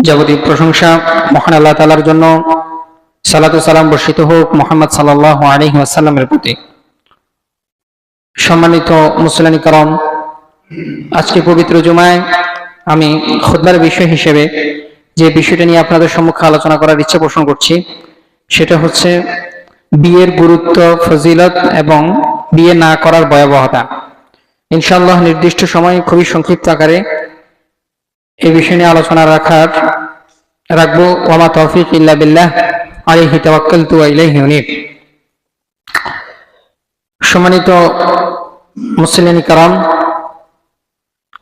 যাবতীয় প্রশংসা মহান আল্লাহ তাআলার জন্য। সালাতু সালাম বর্ষিত হোক মুহাম্মদ সাল্লাল্লাহু আলাইহি ওয়াসাল্লামের প্রতি। সম্মানিত মুসলিম کرام, আজকে পবিত্র জুমায় আমি খুতবার বিষয় হিসেবে যে বিষয়টা নিয়ে আপনাদের সম্মুখে আলোচনা করার ইচ্ছা পোষণ করছি সেটা হচ্ছে বিয়ের গুরুত্ব, ফজিলত এবং বিয়ে না করার ভয়াবহতা। ইনশাআল্লাহ নির্দিষ্ট সময় খুবই সংক্ষিপ্ত আকারে এই বিষয় নিয়ে আলোচনা রাখবো। ওয়ামা তৌফিক ইল্লা বিল্লাহ, আলাইহি তাওয়াক্কালতু ওয়া ইলাইহি উনীব। সম্মানিত মুসলিম کرام,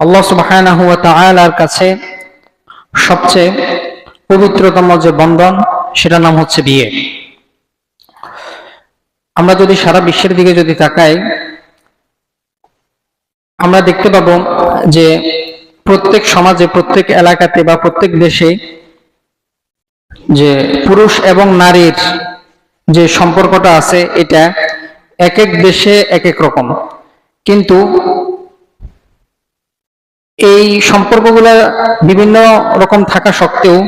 আল্লাহ সুবহানাহু ওয়া তাআলার কাছে সবচেয়ে পবিত্রতম যে বন্ধন সেটার নাম হচ্ছে বিয়ে। আমরা যদি সারা বিশ্বের দিকে যদি তাকাই, আমরা দেখতে পাবো যে প্রত্যেক সমাজে, প্রত্যেক এলাকাতে বা প্রত্যেক দেশে যে পুরুষ এবং নারীর যে সম্পর্কটা আছে এটা এক এক দেশে এক এক রকম, কিন্তু এই সম্পর্কগুলো বিভিন্ন রকম থাকা সত্ত্বেও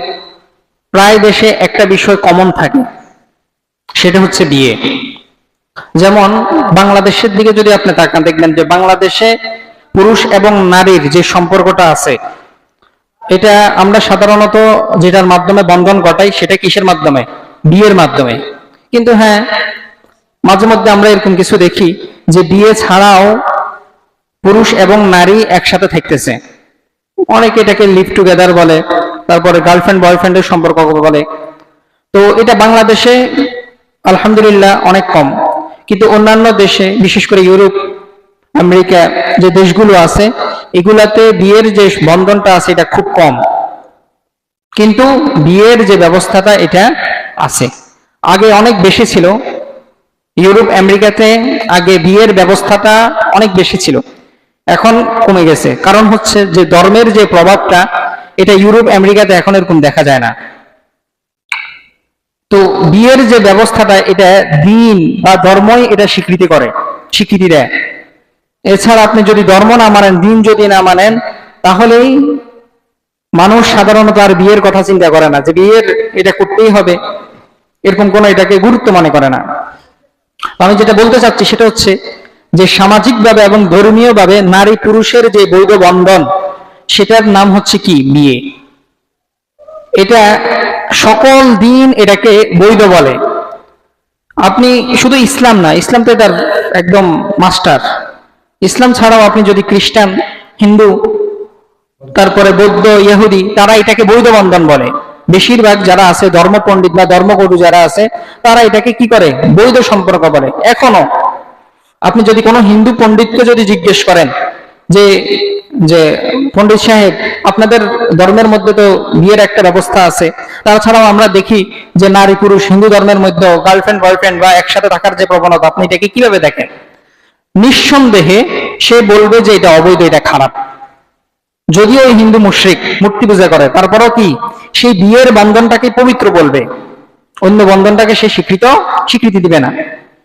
প্রায় দেশে একটা বিষয় কমন থাকে, সেটা হচ্ছে বিয়ে। যেমন বাংলাদেশের দিকে যদি আপনি তাকান, দেখবেন যে বাংলাদেশে পুরুষ এবং নারীর যে সম্পর্কটা আছে এটা আমরা সাধারণত যেটার মাধ্যমে বন্ধন ঘটাই সেটা কিসের মাধ্যমে? বিয়ের মাধ্যমে। কিন্তু হ্যাঁ, মাঝে মধ্যে আমরা এরকম কিছু দেখি যে বিয়ে ছাড়াও পুরুষ এবং নারী একসাথে থাকতেছে। অনেকে এটাকে লিভ টুগেদার বলে, তারপরে গার্লফ্রেন্ড বয়ফ্রেন্ডের সম্পর্ক বলে। তো এটা বাংলাদেশে আলহামদুলিল্লাহ অনেক কম, কিন্তু অন্যান্য দেশে, বিশেষ করে ইউরোপ, আমেরিকা যে দেশগুলো আছে এগুলাতে বিয়ের যে বন্ধনটা আছে এটা খুব কম, কিন্তু বিয়ের যে ব্যবস্থাটা এটা আছে। আগে অনেক বেশি ছিল, ইউরোপ আমেরিকাতে আগে বিয়ের ব্যবস্থাটা অনেক বেশি ছিল, এখন কমে গেছে। কারণ হচ্ছে যে ধর্মের যে প্রভাবটা এটা ইউরোপ আমেরিকাতে এখন এরকম দেখা যায় না। তো বিয়ের যে ব্যবস্থাটা এটা দিন বা ধর্মই এটা স্বীকৃতি দেয়। এছাড়া আপনি যদি ধর্ম না মানেন, দিন যদি না মানেন, তাহলেই মানুষ সাধারণত আর বিয়ের কথা চিন্তা করে না যে বিয়ের এটা করতেই হবে, এরকম কোনো এটাকে গুরুত্ব মনে করে না। আমি যেটা বলতে চাচ্ছি সেটা হচ্ছে যে সামাজিকভাবে এবং ধর্মীয়ভাবে নারী পুরুষের যে বৈধ বন্ধন সেটার নাম হচ্ছে কি? বিয়ে। এটা সকল দিন এটাকে বৈধ বলে। আপনি শুধু ইসলাম না, ইসলাম তো এটার একদম মাস্টার। ইসলাম ছাড়াও আপনি যদি খ্রিস্টান, হিন্দু, তারপরে বৌদ্ধ, ইহুদি, তারা এটাকে বৈধ বন্ধন বলে। বেশিরভাগ যারা আছে ধর্মপণ্ডিত বা ধর্মগুরু যারা আছে তারা এটাকে কি করে? বৈধ সম্পর্ক বলে। এখনো আপনি যদি কোনো হিন্দু পণ্ডিতকে যদি জিজ্ঞেস করেন যে যে পণ্ডিত সাহেব, আপনাদের ধর্মের মধ্যে তো বিয়ের একটা ব্যবস্থা আছে, তাছাড়াও আমরা দেখি যে নারী পুরুষ হিন্দু ধর্মের মধ্যে গার্লফ্রেন্ড বয়ফ্রেন্ড বা একসাথে থাকার যে প্রবণতা, আপনি এটাকে কিভাবে দেখেন? নিঃসন্দেহে সে বলবে যে এটা অবৈধ, এটা খারাপ। যদিও ওই হিন্দু মুশরিক, মূর্তি পূজা করে, তারপরও কি সেই বিয়ের বন্ধনটাকে পবিত্র বলবে, অন্য বন্ধনটাকে সে স্বীকৃতি দিবে না।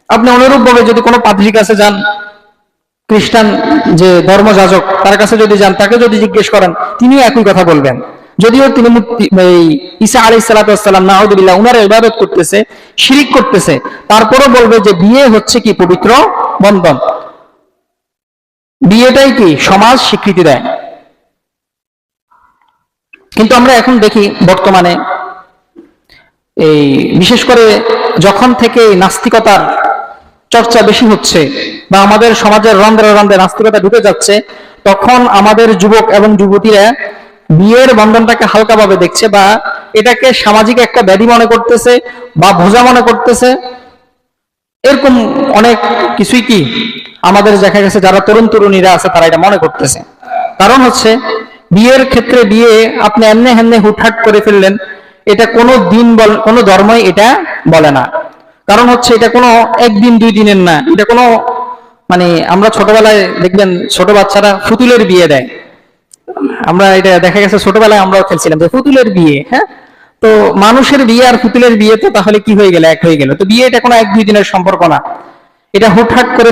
আপনি অনুরূপ ভাবে যদি কোনো পাদ্রীর কাছে যান, খ্রিস্টান যে ধর্মযাজক তার কাছে যদি যান, তাকে যদি জিজ্ঞেস করেন, তিনিও একই কথা বলবেন। যদিও তিনি ঈসা আলাইহিস সালাতু ওয়াস সালাম নাউযুবিল্লাহ উনার ইবাদত করতেছে, শিরিক করতেছে, তারপরও বলবে যে বিয়ে হচ্ছে কি? পবিত্র বন্ধন। বিয়েটাই কি সমাজ স্বীকৃতি দেয়। কিন্তু আমরা এখন দেখি বর্তমানে এই বিশেষ করে যখন থেকে নাস্তিকতার চর্চা বেশি হচ্ছে বা আমাদের সমাজের রন্ধ্রে রন্ধ্রে নাস্তিকতা ঢুকে যাচ্ছে, তখন আমাদের যুবক এবং যুবতীরা বিয়ের বন্ধনটাকে হালকাভাবে দেখছে বা এটাকে সামাজিক একটা ব্যাধি মনে করতেছে বা বোঝা মনে করতেছে। এরকম অনেক কিছুই কি আমাদের দেখা গেছে, যারা তরুণ তরুণীরা আছে তারা এটা মনে করতেছে। কারণ হচ্ছে বিয়ের ক্ষেত্রে বিয়ে আপনি এমনি হেমনে হুটহাট করে ফেললেন, এটা কোনো দিন কোনো ধর্মই এটা বলে না। কারণ হচ্ছে এটা কোনো একদিন দুই দিনের না, এটা কোনো আমরা ছোটবেলায় দেখবেন ছোট বাচ্চারা পুতুলের বিয়ে দেয়। আমরা এটা দেখা গেছে ছোটবেলায় আমরাও খেলছিলাম যে পুতুলের বিয়ে। হ্যাঁ, তো মানুষের বিয়ে আর পুতুলের বিয়ে তো তাহলে কি হয়ে গেল? এক হয়ে গেল। তো বিয়ে এটা কোনো এক দুই দিনের সম্পর্ক না, এটা হুটহাট করে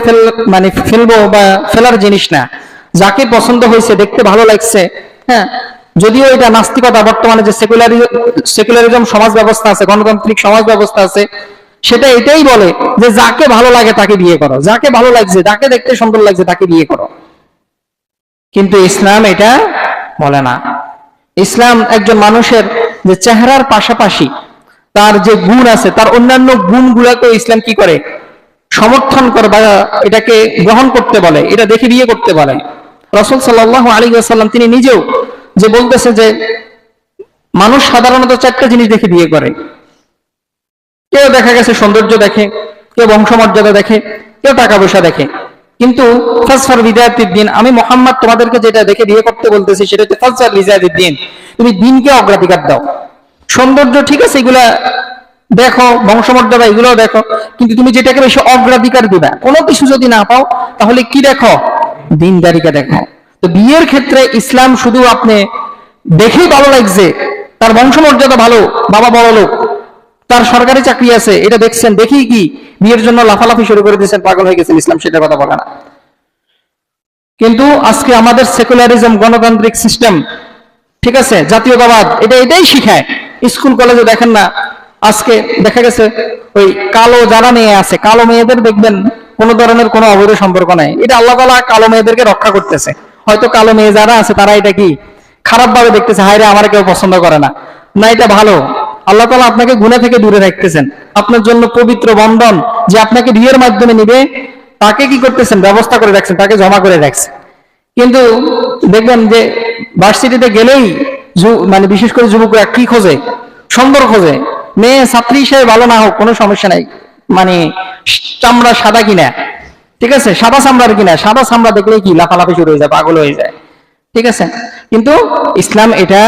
ফেলবো বা ফেলার জিনিস না। যাকে পছন্দ হয়েছে, দেখতে ভালো লাগছে, হ্যাঁ, যদিও এটা নাস্তিকতা, বর্তমানে যে সেকুলারিজম সমাজ ব্যবস্থা আছে, গণতান্ত্রিক সমাজ ব্যবস্থা আছে, সেটা এটাই বলে যে যাকে ভালো লাগে তাকে বিয়ে করো, যাকে ভালো লাগছে, যাকে দেখতে সুন্দর লাগছে তাকে বিয়ে করো। কিন্তু ইসলাম এটা বলে না। ইসলাম একজন মানুষের যে চেহারার পাশাপাশি তার যে গুণ আছে, তার অন্যান্য গুণগুলোকে ইসলাম কি করে, সমর্থন করে বা এটাকে গ্রহণ করতে বলে, এটা দেখে বিয়ে করতে বলে। রাসূল সাল্লাল্লাহু আলাইহি ওয়াসাল্লাম তিনি নিজেও যে বলতেছে যে মানুষ সাধারণত চারটা জিনিস দেখে বিয়ে করে। কেউ দেখা গেছে সৌন্দর্য দেখে, কেউ বংশমর্যাদা দেখে, কেউ টাকা পয়সা দেখে। কিন্তু ফাসফার বিদায়াতিদ দ্বীন, আমি মুহাম্মদ তোমাদেরকে যেটা দেখে বিয়ে করতে বলতেছি সেটা হচ্ছে ফাসফার বিদায়াতিদ দ্বীন, তুমি দ্বীনকে অগ্রাধিকার দাও। সৌন্দর্য ঠিক আছে, এগুলা দেখো, বংশমর্যাদা এগুলোও দেখো, কিন্তু তুমি যেটাকে বেশি অগ্রাধিকার দিবা, কোনো কিছু যদি না পাও তাহলে কি দেখো, দ্বীনদারিকে দেখো। তো বিয়ের ক্ষেত্রে ইসলাম শুধু আপনি দেখেই ভালো লাগছে, তার বংশমর্যাদা ভালো, বাবা বড় লোক, তার সরকারি চাকরি আছে, এটা দেখছেন, দেখেই কি বিয়ের জন্য লাফালাফি শুরু করে দিয়েছেন, পাগল হয়ে গেছেন, ইসলাম সেটা কথা বলে না। কিন্তু আজকে আমাদের সেকুলারিজম, গণতান্ত্রিক সিস্টেম, ঠিক আছে, জাতীয়তাবাদ, এটাই শিখায়। স্কুল কলেজে দেখেন না, আজকে দেখা গেছে ওই কালো যারা মেয়ে আছে, কালো মেয়েদের দেখবেন কোনো ধরনের কোনো অবৈধ সম্পর্ক নাই। এটা আল্লাহ তাআলা কালো মেয়েদেরকে রক্ষা করতেছে। হয়তো কালো মেয়ে যারা আছে তারা এটা কি খারাপ ভাবে দেখতেছে, হায় রে আমার কেউ পছন্দ করে না, না এটা ভালো। আল্লাহ তাআলা আপনাকে গুনাহ থেকে দূরে রাখতেছেন, আপনার জন্য পবিত্র বন্ধন যে আপনাকে বিয়ের মাধ্যমে নিবে, তাকে কি করতেছেন, ব্যবস্থা করে রাখছেন, তাকে জমা করে রাখছেন। কিন্তু দেখবেন যে ভার্সিটিতে গেলেই মানে বিশেষ করে যুবকরা কি খোঁজে, সুন্দর খোঁজে। মেয়ে ছাত্রী হিসেবে ভালো না হোক কোনো সমস্যা নাই, মানে চামড়া সাদা কিনা, ঠিক আছে, সাদা চামড়ার কিনা, সাদা চামড়া দেখলেই কি লাফালাফি শুরু হয়ে যায়, পাগল হয়ে যায়, ঠিক আছে। কিন্তু ইসলাম এটা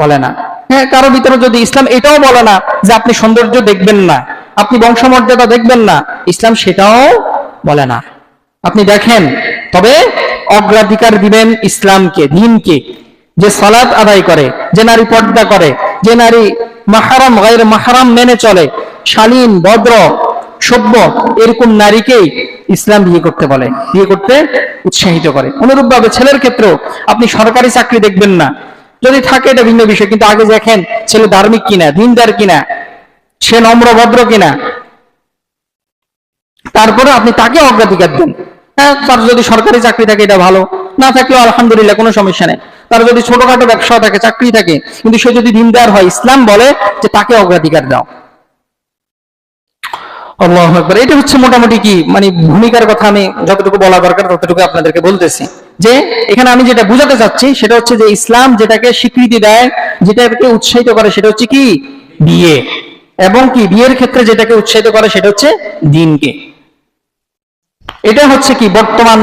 বলে না। হ্যাঁ, কারো ভিতরে যদি ইসলাম এটাও বলে না যে আপনি সৌন্দর্য দেখবেন না, আপনি বংশমর্যাদা দেখবেন না, ইসলাম সেটাও বলে না। আপনি দেখেন, তবে অগ্রাধিকার দিবেন ইসলামকে, দ্বীনকে। যে সালাত আদায় করে, যে নারী পর্দা করে, যে নারী মাহরাম গায়র মাহরাম মেনে চলে, শালীন ভদ্র সভ্য, এরকম নারীকেই ইসলাম বিয়ে করতে বলে, বিয়ে করতে উৎসাহিত করে। অনুরূপভাবে ছেলের ক্ষেত্রেও আপনি সরকারি চাকরি দেখবেন না, যদি থাকে এটা ভিন্ন বিষয়, কিন্তু আগে দেখেন ছেলে ধার্মিক কিনা, দ্বীনদার কিনা, সে নম্র ভদ্র কিনা, তারপরে আপনি তাকে অগ্রাধিকার দেন। হ্যাঁ, তার যদি সরকারি চাকরি থাকে এটা ভালো, না থাকলেও আলহামদুলিল্লাহ, কোনো সমস্যা নেই। তার যদি ছোটখাটো ব্যবসা থাকে, চাকরি থাকে, কিন্তু সে যদি দ্বীনদার হয়, ইসলাম বলে যে তাকে অগ্রাধিকার দাও। আল্লাহু আকবার। এটা হচ্ছে মোটামুটি কি মানে ভূমিকার কথা, আমি যতটুকু বলা দরকার ততটুকু আপনাদেরকে বলতেছি। যে এখানে আমি যেটা বুঝাতে চাচ্ছি সেটা হচ্ছে যে ইসলাম যেটাকে স্বীকৃতি দেয়, যেটাকে উৎসাহিত করে সেটা হচ্ছে কি বিয়ে, এবং কি বিয়ের ক্ষেত্রে যেটাকে উৎসাহিত করে সেটা হচ্ছে দ্বীনকে। এটা হচ্ছে কি বর্তমান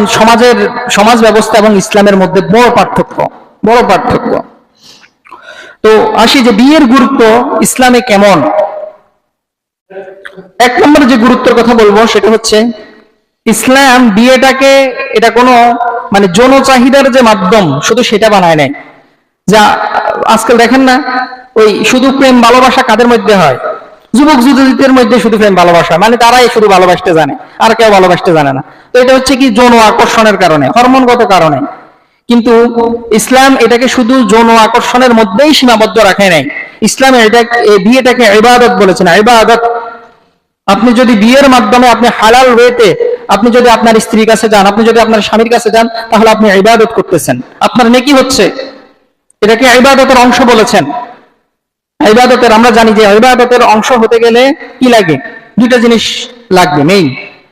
সমাজ ব্যবস্থা এবং ইসলামের মধ্যে বড় পার্থক্য, বড় পার্থক্য। তো আসি যে বিয়ের গুরুত্ব ইসলামে কেমন। এক নম্বরে যে গুরুত্বের কথা বলবো সেটা হচ্ছে ইসলাম বিয়েটাকে এটা কোনো মানে যৌন চাহিদার যে মাধ্যম শুধু সেটা বানায় নাই। যা আজকাল দেখেন না, ওই শুধু প্রেম ভালোবাসা কাদের মধ্যে হয়, যুবক যুবতীদের মধ্যে শুধু প্রেম ভালোবাসা, মানে তারাই শুধু ভালোবাসতে জানে, আর কেউ ভালোবাসতে জানে না। তো এটা হচ্ছে কি যৌন আকর্ষণের কারণে, হরমোনগত কারণে। কিন্তু ইসলাম এটাকে শুধু যৌন আকর্ষণের মধ্যেই সীমাবদ্ধ রাখে নাই। ইসলাম এটা বিয়েটাকে ইবাদত বলেছেন, ইবাদত। আপনি যদি বিয়ের মাধ্যমে আপনি হালাল ওয়েতে আপনি যদি আপনার স্ত্রীর কাছে যান, আপনি যদি আপনার স্বামীর কাছে যান, তাহলে আপনি ইবাদত করতেছেন, আপনার নেকি হচ্ছে। এটাকে ইবাদতের অংশ বলেছেন। ইবাদতের আমরা জানি যে ইবাদতের অংশ হতে গেলে কি লাগে, দুইটা জিনিস লাগবে মেইন।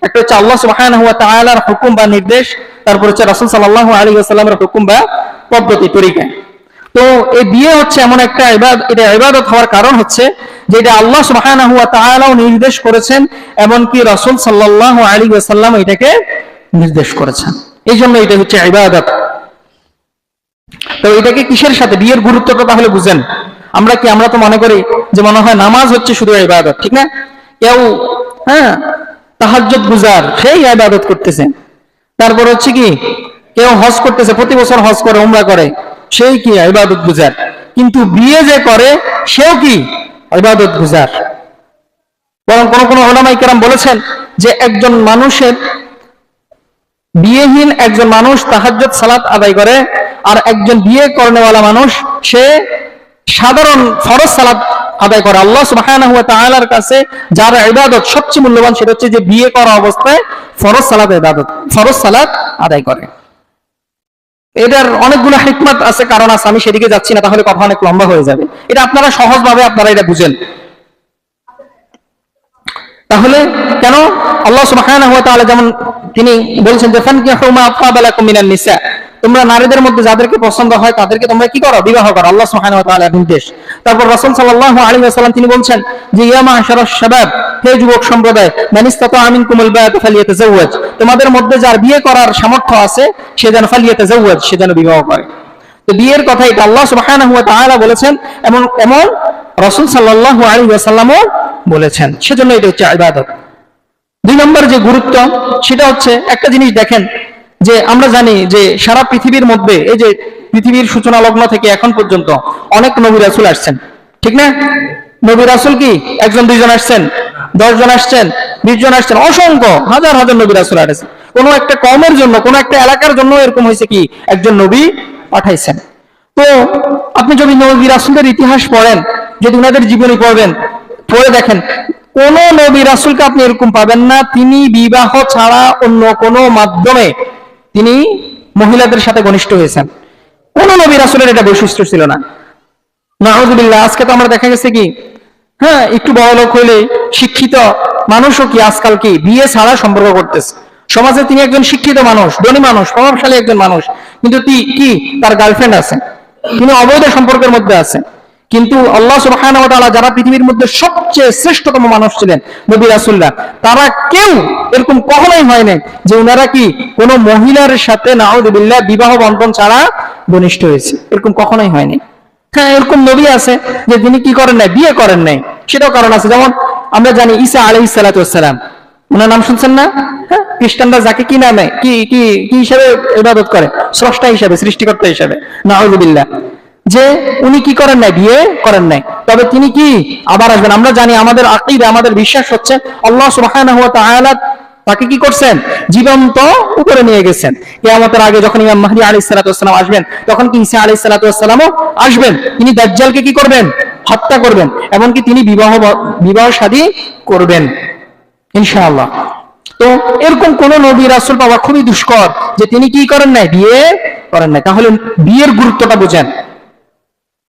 একটা হচ্ছে আল্লাহ সুবহানাহু ওয়া তাআলার হুকুম বা নির্দেশ, তারপর হচ্ছে রাসূল সাল্লাল্লাহু আলাইহি ওয়াসাল্লামের হুকুম বা পদ্ধতি তরিকা। তো এই বিয়ে হচ্ছে এমন একটা ইবাদত, এটা ইবাদত হওয়ার কারণ হচ্ছে যে এটা আল্লাহ সুবহানাহু ওয়া তাআলাও নির্দেশ করেছেন, এমনকি রাসূল সাল্লাল্লাহু আলাইহি ওয়াসাল্লাম এটাকে নির্দেশ করেছেন। এই জন্য এটা হচ্ছে ইবাদত। তো এটাকে কিসের সাথে, বিয়ের গুরুত্বটা তাহলে বুঝেন। আমরা তো মনে করি যে মনে হয় নামাজ হচ্ছে শুধু ইবাদত, ঠিক না? কেউ হ্যাঁ তাহাজ্জুদ গুজার, সেই ইবাদত করতেছে। তারপর হচ্ছে কি কেউ হজ করতেছে, প্রতি বছর হজ করে, উমরা করে, সেই কি ইবাদত গুজার। কিন্তু বিয়ে যে করে সেও কি ইবাদত গুজার। বরং কোন উলামায়ে কেরাম বলেছেন যে একজন মানুষের বিয়েহীন একজন মানুষ তাহাজ্জুদ সালাত আদায় করে আর একজন বিয়ে করেনেওয়ালা মানুষ সে সাধারণ ফরজ সালাত আদায় করে। আল্লাহ সুবহানাহু ওয়া তাআলার কাছে যার ইবাদত সবচেয়ে মূল্যবান সেটা হচ্ছে যে বিয়ে করা অবস্থায় ফরজ সালাত ইবাদত, ফরজ সালাত আদায় করে। এটার অনেকগুলো হিকমত আছে, কারণ আছে, আমি সেদিকে যাচ্ছি না, তাহলে কথা অনেক লম্বা হয়ে যাবে। এটা আপনারা সহজভাবে আপনারা এটা বুঝেন। তাহলে কেন আল্লাহ সুবহানাহু ওয়া তাআলা যেমন তিনি বলেছেন যে ফানকিহু মা তাবা লাকুম মিনান নিসা, তোমরা নারীদের মধ্যে যাদেরকে পছন্দ হয় তাদেরকে তোমরা কি করো, বিবাহ করো, আল্লাহ সুবহানাহু ওয়া তাআলার নির্দেশ। তারপর রাসূল সাল্লাল্লাহু আলাইহি ওয়াসাল্লাম তিনি বলছেন যে ইয়া মা'শারাশ শাবাব, হে যুবক সম্প্রদায়, মান ইসতাতা'a মিনকুমুল বা'তা ফালিয়াতাযাওয়াজ, তোমাদের মধ্যে যার বিয়ে করার সামর্থ্য আছে সে যেন ফালিয়াতাযাওয়াজ, সে যেন বিবাহ করে। তো বিয়ের কথা এটা আল্লাহ সুবহানাহু ওয়া তাআলা বলেছেন, এমন রাসূল সাল্লাল্লাহু আলাইহি ওয়াসাল্লামও বলেছেন, সেজন্য এটা হচ্ছে ইবাদত। দুই নম্বর যে গুরুত্ব সেটা হচ্ছে, একটা জিনিস দেখেন যে আমরা জানি যে সারা পৃথিবীর মধ্যে এই যে পৃথিবীর সূচনা লগ্ন থেকে এখন পর্যন্ত অনেক নবী রাসূল আসছেন, ঠিক না? নবী রাসূল কি একজন দুইজন আসছেন, 10 জন আসছেন, 20 জন আসছেন, অসংখ্য হাজার হাজার নবী রাসূল আসছেন। কোনো একটা কওমের জন্য, কোনো একটা এলাকার জন্য এরকম হয়েছে কি একজন নবী পাঠাইছেন। তো আপনি যদি নবী রাসূলের ইতিহাস পড়েন, যদি ওনাদের জীবনী পড়বেন, পড়ে দেখেন কোন নবী রাসূলকে আপনি এরকম পাবেন না তিনি বিবাহ ছাড়া অন্য কোনো মাধ্যমে তিনি মহিলাদের সাথে ঘনিষ্ঠ হয়েছেন। কোন নবী রাসূলের এটা বৈশিষ্ট্য ছিল না। নাউযুবিল্লাহ। আজকে তো আমরা দেখা গেছে কি, হ্যাঁ, একটু বড় লোক হইলে শিক্ষিত মানুষও কি আজকাল কি বিয়ে ছাড়া সম্পর্ক করতেছে। সমাজে তিনি একজন শিক্ষিত মানুষ, ধনী মানুষ, প্রভাবশালী একজন মানুষ, কিন্তু কি তার গার্লফ্রেন্ড আছে, তিনি অবৈধ সম্পর্কের মধ্যে আছে। কিন্তু আল্লাহ সুবহানাহু ওয়া তাআলা যারা পৃথিবীর মধ্যে সবচেয়ে শ্রেষ্ঠতম মানুষ ছিলেন নবী রাসূলরা, তারা কেউ এরকম কখনোই হয় না যে ওনারা কি কোনো মহিলার সাথে নাউযুবিল্লাহ বিবাহ বন্ধন ছাড়া ঘনিষ্ঠ হয়েছে, এরকম কখনোই হয়নি। হ্যাঁ, এরকম নবী আছে যে তিনি কি করেন নাই, বিয়ে করেন নাই, সেটাও কারণ আছে। যেমন আমরা জানি ঈসা আলাইহিস সালাতু ওয়াস সালাম, ওনার নাম শুনছেন না? হ্যাঁ, খ্রিস্টানরা যাকে কি নামে কি কি কি হিসাবে ইবাদত করে, স্রষ্টা হিসাবে, সৃষ্টিকর্তা হিসাবে, নাউযুবিল্লাহ, যে উনি কি করেন নাই, বিয়ে করেন নাই, তবে তিনি কি আবার আসবেন। আমরা জানি, আমাদের আকীদা, আমাদের বিশ্বাস হচ্ছে আল্লাহ সুবহানাহু ওয়া তাআলা তাকে কি করছেন, জীবন্ত উপরে নিয়ে গেছেন। কিয়ামতের আগে যখন ইমাম মাহদী আলাইহিস সালাতু ওয়াস সালাম আসবেন, তখন কি ঈসা আলাইহিস সালাতু ওয়াস সালামও আসবেন, তিনি দাজ্জালকে কি করবেন, হত্যা করবেন, এমনকি তিনি বিবাহ শাদী করবেন ইনশাআল্লাহ। তো এরকম কোন নবী রাসূল পাওয়া খুবই দুষ্কর যে তিনি কি করেন নাই, বিয়ে করেন নাই। তাহলে বিয়ের গুরুত্বটা বুঝেন,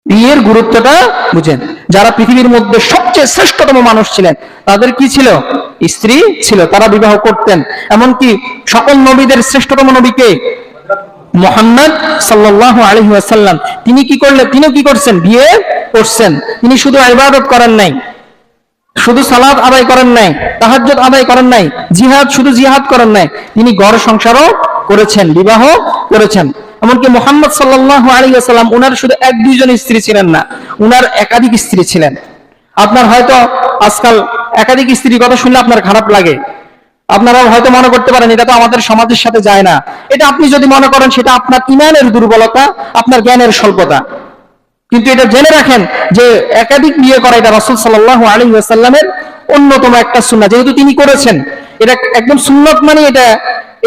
বিয়ের গুরুত্বটা বুঝেন। যারা পৃথিবীর মধ্যে সবচেয়ে শ্রেষ্ঠতম মানুষ ছিলেন তাদের কি ছিল, স্ত্রী ছিল, তারা বিবাহ করতেন। এমনকি সকল নবীদের শ্রেষ্ঠতম নবীকে মুহাম্মদ সাল্লাল্লাহু আলাইহি ওয়াসাল্লাম, তিনি কি করলেন, তিনিও কি করছেন, বিয়ে করছেন। তিনি শুধু ইবাদত করেন নাই, শুধু সালাত আদায় করেন নাই, তাহাজ্জুদ আদায় করেন নাই, শুধু জিহাদ করেন নাই, তিনি ঘর সংসারও করেছেন, বিবাহ করেছেন। এমনকি মুহাম্মদ সাল্লাল্লাহু আলাইহি ওয়াসাল্লাম উনার শুধু 1-2 জন স্ত্রী ছিলেন না, উনার একাধিক স্ত্রী ছিলেন। আপনার হয়তো আজকাল একাধিক স্ত্রীর কথা শুনলে আপনার খারাপ লাগে, আপনারাও হয়তো মনে করতে পারেন এটা তো আমাদের সমাজের সাথে যায় না। এটা আপনি যদি মনে করেন সেটা আপনার ঈমানের দুর্বলতা, আপনার জ্ঞানের স্বল্পতা। কিন্তু এটা জেনে রাখেন যে একাধিক বিয়ে করা এটা রাসূল সাল্লাল্লাহু আলাইহি ওয়াসাল্লামের অন্যতম একটা সুন্নাহ, যেহেতু তিনি করেছেন। এটা একদম সুন্নাত, মানে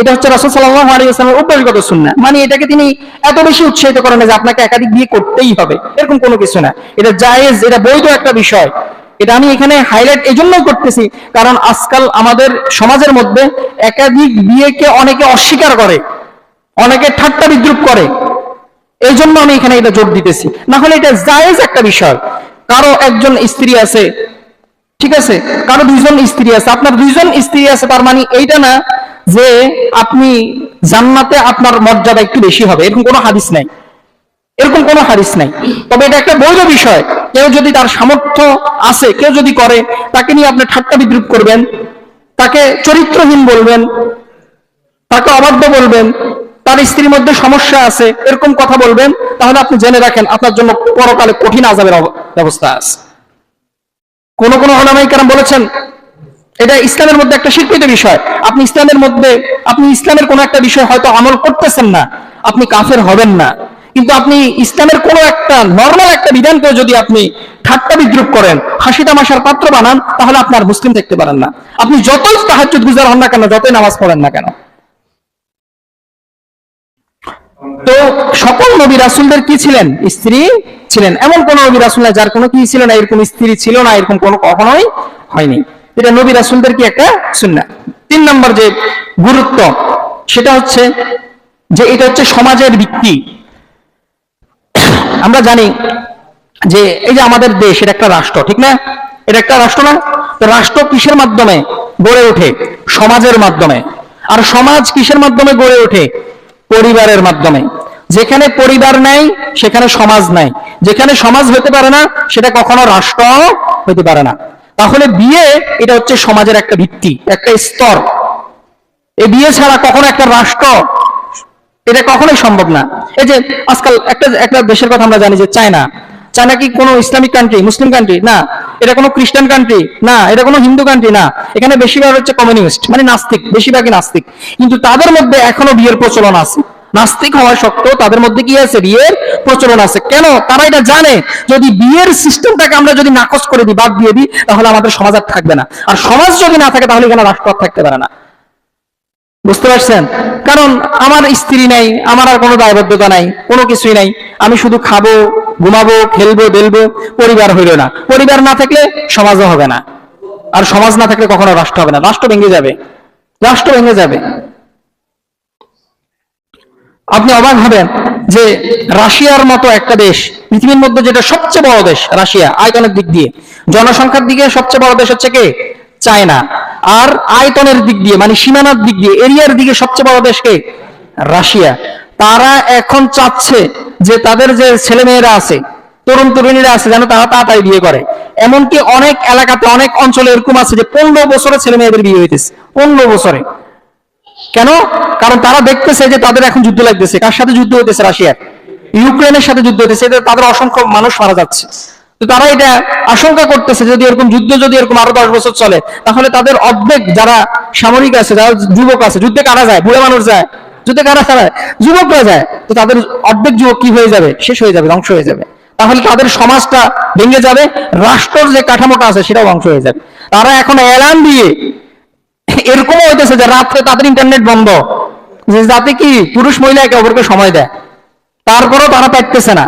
এটা হচ্ছে রাসূল সাল্লাল্লাহু আলাইহি ওয়াসাল্লামের অভ্যাসগত সুন্নাহ। মানে এটাকে তিনি এত বেশি উৎসাহিত করেন না যে আপনাকে একাধিক বিয়ে করতেই হবে, এরকম কোনো কিছু না। এটা জায়েজ, এটা বৈধ একটা বিষয়। এটা আমি এখানে হাইলাইট এজন্যই করতেছি কারণ আজকাল আমাদের সমাজের মধ্যে একাধিক বিয়েকে অনেকে অস্বীকার করে, অনেকে ঠাট্টা বিদ্রুপ করে। এই জন্য আমি এখানে এটা জোর দিতেছি, না হলে এটা জায়েজ একটা বিষয়। কারো একজন স্ত্রী আছে, ঠিক আছে, কারো 2 জন স্ত্রী আছে, আপনার 2 জন স্ত্রী আছে, তার মানে এইটা না যে আপনি জান্নাতে আপনার মর্যাদা একটু বেশি হবে, এরকম কোনো হাদিস নাই, এরকম কোনো হাদিস নাই। তবে এটা একটা বৈধ বিষয়। কেউ যদি তার সামর্থ্য আছে, কেউ যদি করে, তাকে নিয়ে আপনি ঠাট্টা বিদ্রুপ করবেন, তাকে চরিত্রহীন বলবেন, তাকে অবাধ্য বলবেন, তার স্ত্রীর মধ্যে সমস্যা আছে, এরকম কথা বলবেন, তাহলে আপনি জেনে রাখেন আপনার জন্য পরকালে কঠিন আযাবের ব্যবস্থা আছে। কোন কোন উলামায়ে কেরাম বলেছেন এটা ইসলামের মধ্যে একটা স্বীকৃত বিষয়। আপনি ইসলামের কোন একটা বিষয় হয়তো আমল করতেছেন না, আপনি কাফের হবেন না, কিন্তু আপনি ইসলামের কোন একটা নরমাল একটা বিধানকে যদি আপনি ঠাট্টা বিদ্রুপ করেন, হাসি তামাশার পাত্র বানান, তাহলে আপনি আর মুসলিম থাকতে পারেন না। আপনি যতই তাহাজ্জুদ গুজার হন না কেন, যতই নামাজ পড়েন না কেন। তো সকল নবী রাসূলদের কি ছিলেন? স্ত্রী ছিলেন। এমন কোন নবী রাসূল নাই যার কোনো কি ছিল না, এরকম স্ত্রী ছিল না, এরকম কোনো কখনোই হয়নি। এটা নবী রাসূলদের কি একটা সুন্নাহ। 3 নম্বর যে গুরুত্ব সেটা হচ্ছে যে এটা হচ্ছে সমাজের ভিত্তি। আমরা জানি যে এই যে আমাদের দেশ, এটা একটা রাষ্ট্র, ঠিক না? এটা একটা রাষ্ট্র না? তো রাষ্ট্র কিসের মাধ্যমে গড়ে ওঠে? সমাজের মাধ্যমে। আর সমাজ কিসের মাধ্যমে গড়ে ওঠে? পরিবারের মাধ্যমে। যেখানে পরিবার নাই সেখানে সমাজ নাই, যেখানে সমাজ হতে পারে না সেটা কখনো রাষ্ট্র হতে পারে না। তাহলে বিয়ে এটা হচ্ছে সমাজের একটা ভিত্তি, একটা স্তর। এই বিয়ে ছাড়া কখনো একটা রাষ্ট্র এটা কখনোই সম্ভব না। এই যে আজকাল একটা দেশের কথা আমরা জানি যে চায়না। চায়না কি কোনো ইসলামিক কান্ট্রি, মুসলিম কান্ট্রি? না। এটা কোনো খ্রিস্টান কান্ট্রি? না। এটা কোনো হিন্দু কান্ট্রি? না। এখানে বেশিরভাগ হচ্ছে কমিউনিস্ট, মানে নাস্তিক, বেশিরভাগই নাস্তিক। কিন্তু তাদের মধ্যে এখনো বিয়ের প্রচলন আছে। নাস্তিক হওয়া সত্ত্বেও তাদের মধ্যে কি আছে? বিয়ের প্রচলন আছে। কেন? তারা এটা জানে যদি বিয়ের সিস্টেমটাকে আমরা যদি নাকচ করে দিই, বাদ দিয়ে দিই, তাহলে আমাদের সমাজ আর থাকবে না। আর সমাজ যদি না থাকে তাহলে এখানে রাষ্ট্র আর থাকতে পারে না। বুঝতে পারছেন? কারণ আমার স্ত্রী নাই, আমার আর কোনো দায়বদ্ধতা নাই, কোনো কিছুই নাই। আমি শুধু খাবো, ঘুমাবো, খেলবো, দেলবো, পরিবার হইল না। পরিবার না থাকলে সমাজও হবে না। আর সমাজ না থাকলে কখনো রাষ্ট্র হবে না। রাষ্ট্র ভেঙে যাবে, রাষ্ট্র ভেঙে যাবে। আপনি অবাক হবেন যে রাশিয়ার মতো একটা দেশ, পৃথিবীর মধ্যে যেটা সবচেয়ে বড় দেশ রাশিয়া, আয়তনের দিক দিয়ে, জনসংখ্যার দিকে সবচেয়ে বড় দেশ হচ্ছে কে? চায়না। আর আয়তনের দিক দিয়ে, মানে সীমানার দিক দিয়ে, এরিয়ার দিকে সবচেয়ে বড় দেশ কে? রাশিয়া। তারা এখন চাচ্ছে যে তাদের যে ছেলে মেয়েরা আছে, তরুণ তরুণীরা আছে, যেন তারা তাড়াতাড়ি বিয়ে করে। এমনকি অনেক এলাকাতে, অনেক অঞ্চলে এরকম আছে যে 15 বছরে ছেলে মেয়েদের বিয়ে হইতেছে। 15 বছরে। কেন? কারণ তারা দেখতেছে যে তাদের এখন যুদ্ধ লাগতেছে। কার সাথে যুদ্ধ হইতেছে? রাশিয়ার, ইউক্রেনের সাথে যুদ্ধ হইতেছে। তাদের অসংখ্য মানুষ মারা যাচ্ছে। তো তারা এটা আশঙ্কা করতেছে যদি এরকম যুদ্ধ যদি এরকম আরো 10 বছর চলে, তাহলে তাদের অর্ধেক যারা সামরিক আছে, যারা যুবক আছে, যুদ্ধে কারা যায়? বুড়া মানুষ যায়। যুদ্ধে কারা যায়? যুবকরা যায়। তো তাদের অর্ধেক যুবক কি হয়ে যাবে? শেষ হয়ে যাবে, ধ্বংস হয়ে যাবে। তাহলে তাদের সমাজটা ভেঙে যাবে, রাষ্ট্রের যে কাঠামোটা আছে সেটাও ধ্বংস হয়ে যাবে। তারা এখন এলান দিয়ে এরকমও হইতেছে যে রাত্রে তাদের ইন্টারনেট বন্ধ, যে যাতে কি পুরুষ মহিলা একে অপরকে সময় দেয়। তারপরেও তারা পাইতেছে না।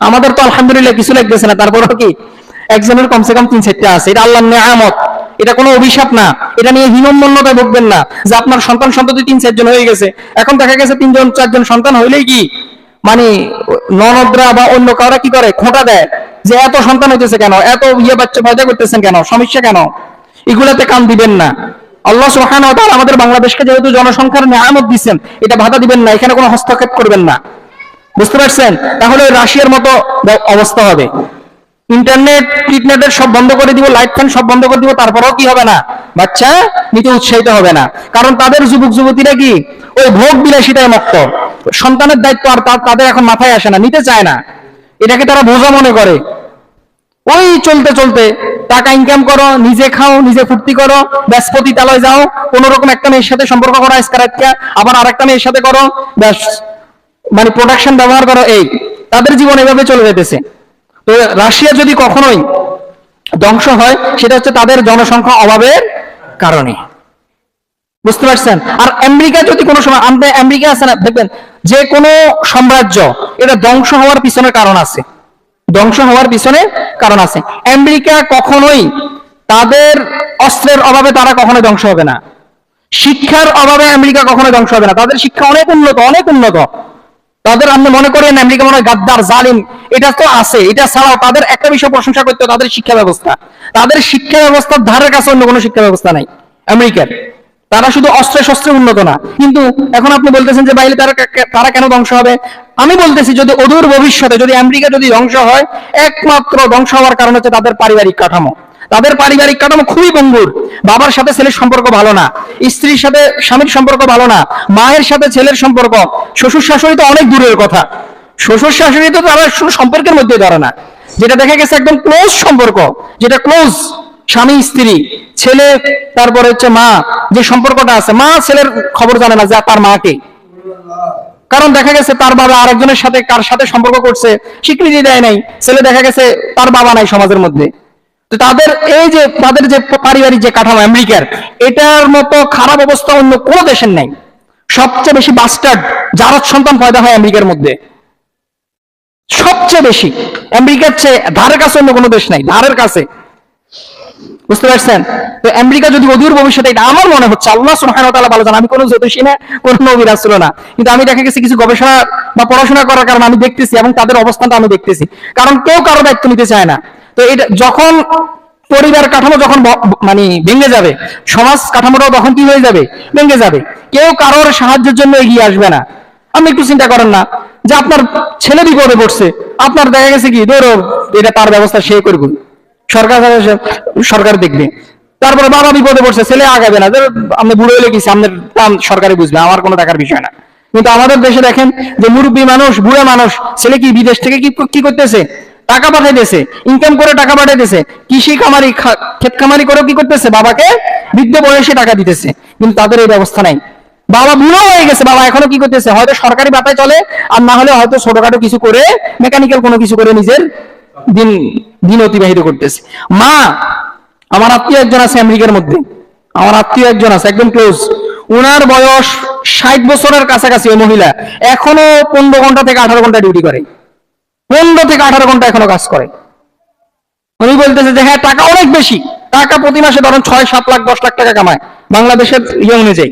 আমাদের তো আলহামদুলিল্লাহ কিছু লাগতেছে না, তারপরেও কি একজনের কমসে কম 3-4টা আছে। এটা আল্লাহর নেয়ামত, এটা কোনো অভিশাপ না। এটা নিয়ে হীনম্মন্যতায় ভুগবেন না যে আপনার সন্তান সন্ততি 3-4 জন হয়ে গেছে। এখন দেখা গেছে 3-4 জন সন্তান হইলেই কি মানে ননদরা বা অন্য কারা কি করে? খোঁটা দেয় যে এত সন্তান হইতেছে কেন, এত বাচ্চা পয়দা করতেছেন কেন, সমস্যা কেন? এগুলাতে কান দিবেন না। আল্লাহ সুবহানাহু ওয়া তাআলা আমাদের বাংলাদেশকে যেহেতু জনসংখ্যার নিয়ামত দিচ্ছেন, এটা বাধা দিবেন না, এখানে কোনো হস্তক্ষেপ করবেন না। বুঝতে পারছেন? তাহলে রাশিয়ার মতো অবস্থা হবে। ইন্টারনেট টিটনেটের সব বন্ধ করে দিব, লাইট ফ্যান সব বন্ধ করে দিব, তারপরেও কি হবে না? বাচ্চা নিতে উৎসাহিত হবে না। কারণ তাদের যুবক যুবতীরা কি ওই ভোগ বিলাসিতায় মত্ত। সন্তানের দায়িত্ব আর তাদের এখন মাথায় আসে না, নিতে চায় না। এটাকে তারা বোঝা মনে করে। ওই চলতে চলতে টাকা ইনকাম করো, নিজে খাও, নিজে ফুর্তি করো, ব্যাসপতি তালয় যাও, কোন রকম একটা মেয়ের সাথে সম্পর্ক করো, আবার আরেকটা মেয়ের সাথে করো, ব্যাস, মানে প্রোডাকশন ব্যবহার করো। এই তাদের জীবন এভাবে চলে যেতেছে। তো রাশিয়া যদি কখনোই ধ্বংস হয়, সেটা হচ্ছে তাদের জনসংখ্যা অভাবের কারণে। বুঝতে পারছেন? আর আমেরিকা যদি কোনো সময়, আমেরিকা আছে না, দেখবেন যে কোনো সাম্রাজ্য এটা ধ্বংস হওয়ার পিছনে কারণ আছে। ধ্বংস হওয়ার পিছনে কারণ আছে। আমেরিকা কখনোই তাদের অস্ত্রের অভাবে তারা কখনো ধ্বংস হবে না। শিক্ষার অভাবে আমেরিকা কখনো ধ্বংস হবে না। তাদের শিক্ষা অনেক উন্নত, অনেক উন্নত। তাদের, আপনি মনে করেন আমেরিকা মনে হয় গাদ্দার, জালিম, এটা তো আছে। এটা ছাড়াও তাদের একটা বিষয় প্রশংসা করতে, তাদের শিক্ষা ব্যবস্থা। তাদের শিক্ষা ব্যবস্থার ধারের কাছে অন্য কোনো শিক্ষা ব্যবস্থা নাই আমেরিকার। তারা শুধু অস্ত্রে শস্ত্রে উন্নত না। কিন্তু এখন আপনি বলতেছেন যে বাইরে তারা কেন ধ্বংস হবে? আমি বলতেছি যদি অদূর ভবিষ্যতে যদি আমেরিকা যদি ধ্বংস হয়, একমাত্র ধ্বংস হওয়ার কারণ হচ্ছে তাদের পারিবারিক কাঠামো। তাদের পারিবারিক কাঠামো খুবই ভঙ্গুর। বাবার সাথে ছেলের সম্পর্ক ভালো না, স্ত্রীর সাথে স্বামীর সম্পর্ক ভালো না, মায়ের সাথে ছেলের সম্পর্ক, শ্বশুর শাশুড়ি তো অনেক দূরের কথা। শ্বশুর শাশুড়ি তো তারা সম্পর্কের মধ্যে ধরে না। যেটা দেখা গেছে একদম ক্লোজ সম্পর্ক, যেটা ক্লোজ স্বামী স্ত্রী, ছেলে তারপরে হচ্ছে মা, যে সম্পর্কটা আছে, মা ছেলের খবর জানে না যে তার মাকে। কারণ দেখা গেছে তার বাবা আরেকজনের সাথে কার সাথে সম্পর্ক করছে, স্বীকৃতি দেয় নাই। ছেলে দেখা গেছে তার বাবা নাই সমাজের মধ্যে। তো তাদের এই যে তাদের যে পারিবারিক যে কাঠামো আমেরিকার, এটার মতো খারাপ অবস্থা অন্য কোনো দেশের নাই। সবচেয়ে বেশি বাস্টার্ড জারজ সন্তান পয়দা হয় আমেরিকার মধ্যে, সবচেয়ে বেশি। আমেরিকার চেয়ে ধারের কাছে অন্য কোনো দেশ নাই, ধারের কাছে। বুঝতে পারছেন? তো আমেরিকা যদি অদূর ভবিষ্যতে, এটা আমার মনে হচ্ছে, আল্লাহ সুবহানাহু ওয়া তাআলা ভালো জানেন, আমি কোনো জ্যোতিষী না, কোনো নবী রাসূল না, কিন্তু আমি দেখা গেছে কিছু গবেষণা বা পড়াশোনা করার কারণে আমি দেখতেছি, এবং তাদের অবস্থানটা আমি দেখতেছি, কারণ কেউ কারো দায়িত্ব নিতে চায় না। তো এটা যখন পরিবার কাঠামো যখন মানে ভেঙে যাবে, সমাজ কাঠামোটাও তখন কি হয়ে যাবে, ভেঙে যাবে। কেউ কারোর সাহায্যের জন্য এগিয়ে আসবে না। আপনি একটু চিন্তা করেন না, যে আপনার ছেলে বিপদে পড়ছে, আপনার দেখা গেছে কি ধরো এটা তার ব্যবস্থা সে করবে, সরকার দেখবে। তারপরে বাবা বিপদে পড়ছে, ছেলে আগাবে না, আপনি বুড়ো হলে কি সামনের সরকারে বুঝবে, আমার কোনো টাকার বিষয় না। কিন্তু আমাদের দেশে দেখেন যে মুরব্বী মানুষ, বুড়া মানুষ, ছেলে কি বিদেশ থেকে কি করতেছে, টাকা পাঠাইতেছে, ইনকাম করে টাকা পাঠাইতেছে, কৃষি খামারি ক্ষেত খামারি করে কি করতেছে, বাবাকে বৃদ্ধ বয়সে টাকা দিতেছে। কিন্তু তাদের এই ব্যবস্থা নাই। বাবা বুড়ো হয়ে গেছে, বাবা এখনো কি করতেছে, হয়তো সরকারি বাতায় চলে, আর না হলে হয়তো ছোটখাটো কিছু করে, মেকানিক্যাল কোনো কিছু করে নিজের দিন দিন অতিবাহিত করতেছে। মা, আমার আত্মীয় একজন আছে আমেরিকার মধ্যে, আমার আত্মীয় একজন আছে একদম ক্লোজ, উনার বয়স 60 বছরের কাছাকাছি। ওই মহিলা এখনো 15 ঘন্টা থেকে 18 ঘন্টা ডিউটি করে, 15 থেকে 18 ঘন্টা এখনো কাজ করে। উনি বলতেছে যে হ্যাঁ, টাকা অনেক বেশি, টাকা প্রতি মাসে ধরেন 6-7 লাখ 10 লাখ টাকা কামায় বাংলাদেশের অনুযায়ী,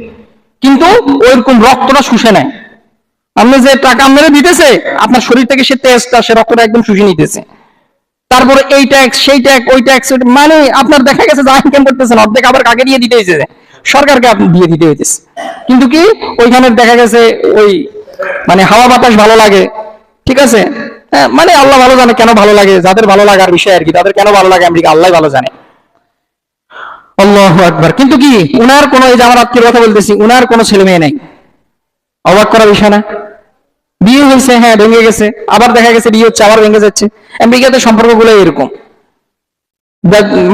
কিন্তু ওইরকম রক্তটা শুষে নেয়। আপনি যে টাকা আপনারা দিতেছে, আপনার শরীর থেকে সে তেজটা, সে রক্তটা একদম শুষে নিতেছে। তারপরে এই ট্যাক্স, সেই ট্যাক্স, ওই ট্যাক্স, মানে আপনার দেখা গেছে যা ইনকাম করতেছেন অর্ধেক আবার কাকে দিয়ে দিতে হয়েছে, সরকারকে আপনি দিয়ে দিতে হয়েছে। কিন্তু কি ওইখানে দেখা গেছে ওই মানে হাওয়া বাতাস ভালো লাগে, ঠিক আছে, মানে আল্লাহ ভালো জানে কেন ভালো লাগে, যাদের ভালো লাগার বিষয় আর কি, তাদের কেন ভালো লাগে আমেরিকা আল্লাহ ভালো জানে। আল্লাহু আকবার। কিন্তু কি উনার কোনো, এই যে আমার আত্মীয় কথা বলতেছি, উনার কোনো ছেলে মেয়ে নেই। অবাক করার বিষয় না? বিয়ে হয়েছে, হ্যাঁ ভেঙে গেছে, আবার দেখা গেছে বিয়ে হচ্ছে, আবার ভেঙে যাচ্ছে। আমেরিকাতে সম্পর্কগুলো এরকম।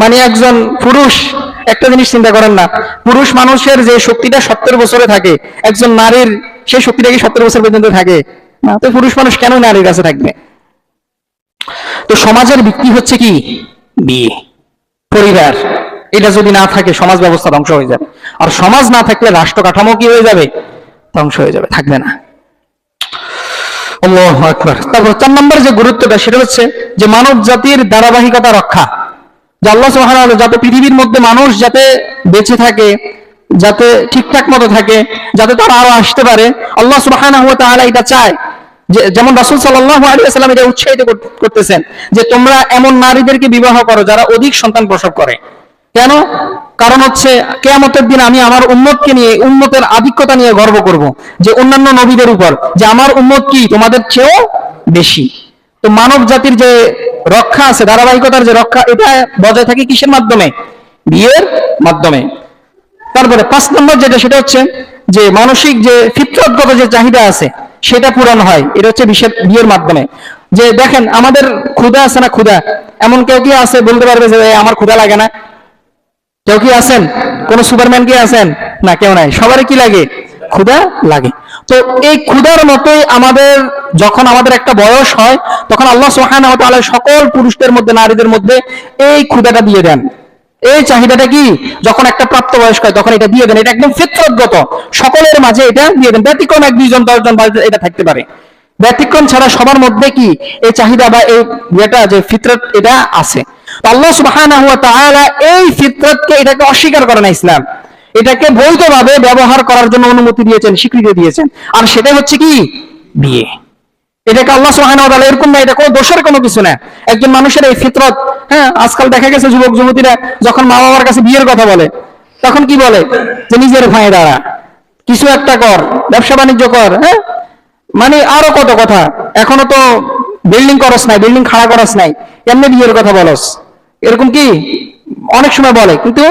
মানে একজন পুরুষ, একটা জিনিস চিন্তা করেন না, পুরুষ মানুষের যে শক্তিটা 70 বছরে থাকে, একজন নারীর সেই শক্তিটা কি 70 বছর পর্যন্ত থাকে না? তো পুরুষ মানুষ কেন নারীর কাছে থাকবে? তো সমাজের ভিত্তি হচ্ছে কি বিয়ে, পরিবার। এটা যদি না থাকে সমাজ ব্যবস্থা ধ্বংস হয়ে যাবে, আর সমাজ না থাকলে রাষ্ট্র কাঠামো কি হয়ে যাবে, ধ্বংস হয়ে যাবে, থাকবে না। আল্লাহু আকবার। তারপর 4 নম্বর যে গুরুত্বটা, সেটা হচ্ছে যে মানব জাতির ধারাবাহিকতা রক্ষা। যে আল্লাহ সুবহানাহু ওয়া তাআলা যাতে পৃথিবীর মধ্যে মানুষ যাতে বেঁচে থাকে, যাতে ঠিকঠাক মতো থাকে, যাতে তারা আরো আসতে পারে, আল্লাহ সুবহানাহু ওয়া তাআলা এটা চায়। যেমন রাসূল সাল্লাল্লাহু আলাইহি ওয়াসাল্লাম এটা উৎসাহিত করতেছেন যে তোমরা এমন নারীদেরকে বিবাহ করো যারা অধিক সন্তান প্রসব করে। কেন? কারণ হচ্ছে কিয়ামতের দিন আমি আমার উম্মতকে নিয়ে, উম্মতের আধিক্যতা নিয়ে গর্ব করব, যে অন্যান্য নবীদের উপর, যে আমার উম্মত কি তোমাদের চেয়েও বেশি। তো মানব জাতির যে রক্ষা আছে, ধারাবাহিকতার যে রক্ষা, এটা বজায় থাকে কিসের মাধ্যমে? বিয়ের মাধ্যমে। তারপরে 5 নম্বর যেটা, সেটা হচ্ছে যে মানসিক যে ফিতরতগত যে চাহিদা আছে সেটা পূরণ হয়, এটা হচ্ছে বিয়ের মাধ্যমে। যে দেখেন আমাদের ক্ষুধা আছে না, ক্ষুধা, এমন কেউ কি আছে বলতে পারবে যে আমার ক্ষুধা লাগে না? কেউ কি আছেন? কোন সুপারম্যান কি আছেন? না, কেউ নাই, সবারই কি লাগে? ক্ষুধা লাগে। তো এই ক্ষুধার মতোই আমাদের যখন আমাদের একটা বয়স হয়, তখন আল্লাহ সুবহানাহু ওয়া তাআলা সকল পুরুষদের মধ্যে, নারীদের মধ্যে এই ক্ষুধাটা দিয়ে দেন। এই চাহিদাটা কি যখন একটা প্রাপ্তবয়স্ক হয় তখন এটা দিয়ে দেন, এটা একদম ফিতরতগত, সকলের মাঝে এটা দিয়ে দেন। ব্যতিক্রম 1, 2 জন 10 জন এটা থাকতে পারে, ব্যতিক্রম ছাড়া সবার মধ্যে কি এই চাহিদা বা এই যেটা যে ফিতরত, এটা আছে। আল্লাহ সুবহানাহু ওয়া তাআলা এই ফিতরতকে, এটাকে অস্বীকার করে না ইসলাম, এটাকে বৈধভাবে ব্যবহার করার জন্য অনুমতি দিয়েছেন, স্বীকৃতি দিয়েছেন। আর সেটা হচ্ছে কি বিয়ে। এটাকে আল্লাহ সুবহানাহু ওয়া তাআলা এরকম না, এটা কোনো দোষের কোনো কিছু না, একজন মানুষের এই ফিতরত। হ্যাঁ, আজকাল দেখা গেছে যুবক যুবতীরা যখন মা বাবার কাছে বিয়ের কথা বলে, তখন কি বলে যে নিজের পায়ে দাঁড়া, কিছু একটা কর, ব্যবসা বাণিজ্য কর, হ্যাঁ, মানে আরো কত কথা, এখনো তো বিল্ডিং করস নাই, বিল্ডিং খাড়া করস নাই, এমনি বিয়ের কথা বলস, এরকম কি অনেক সময় বলে। কিন্তু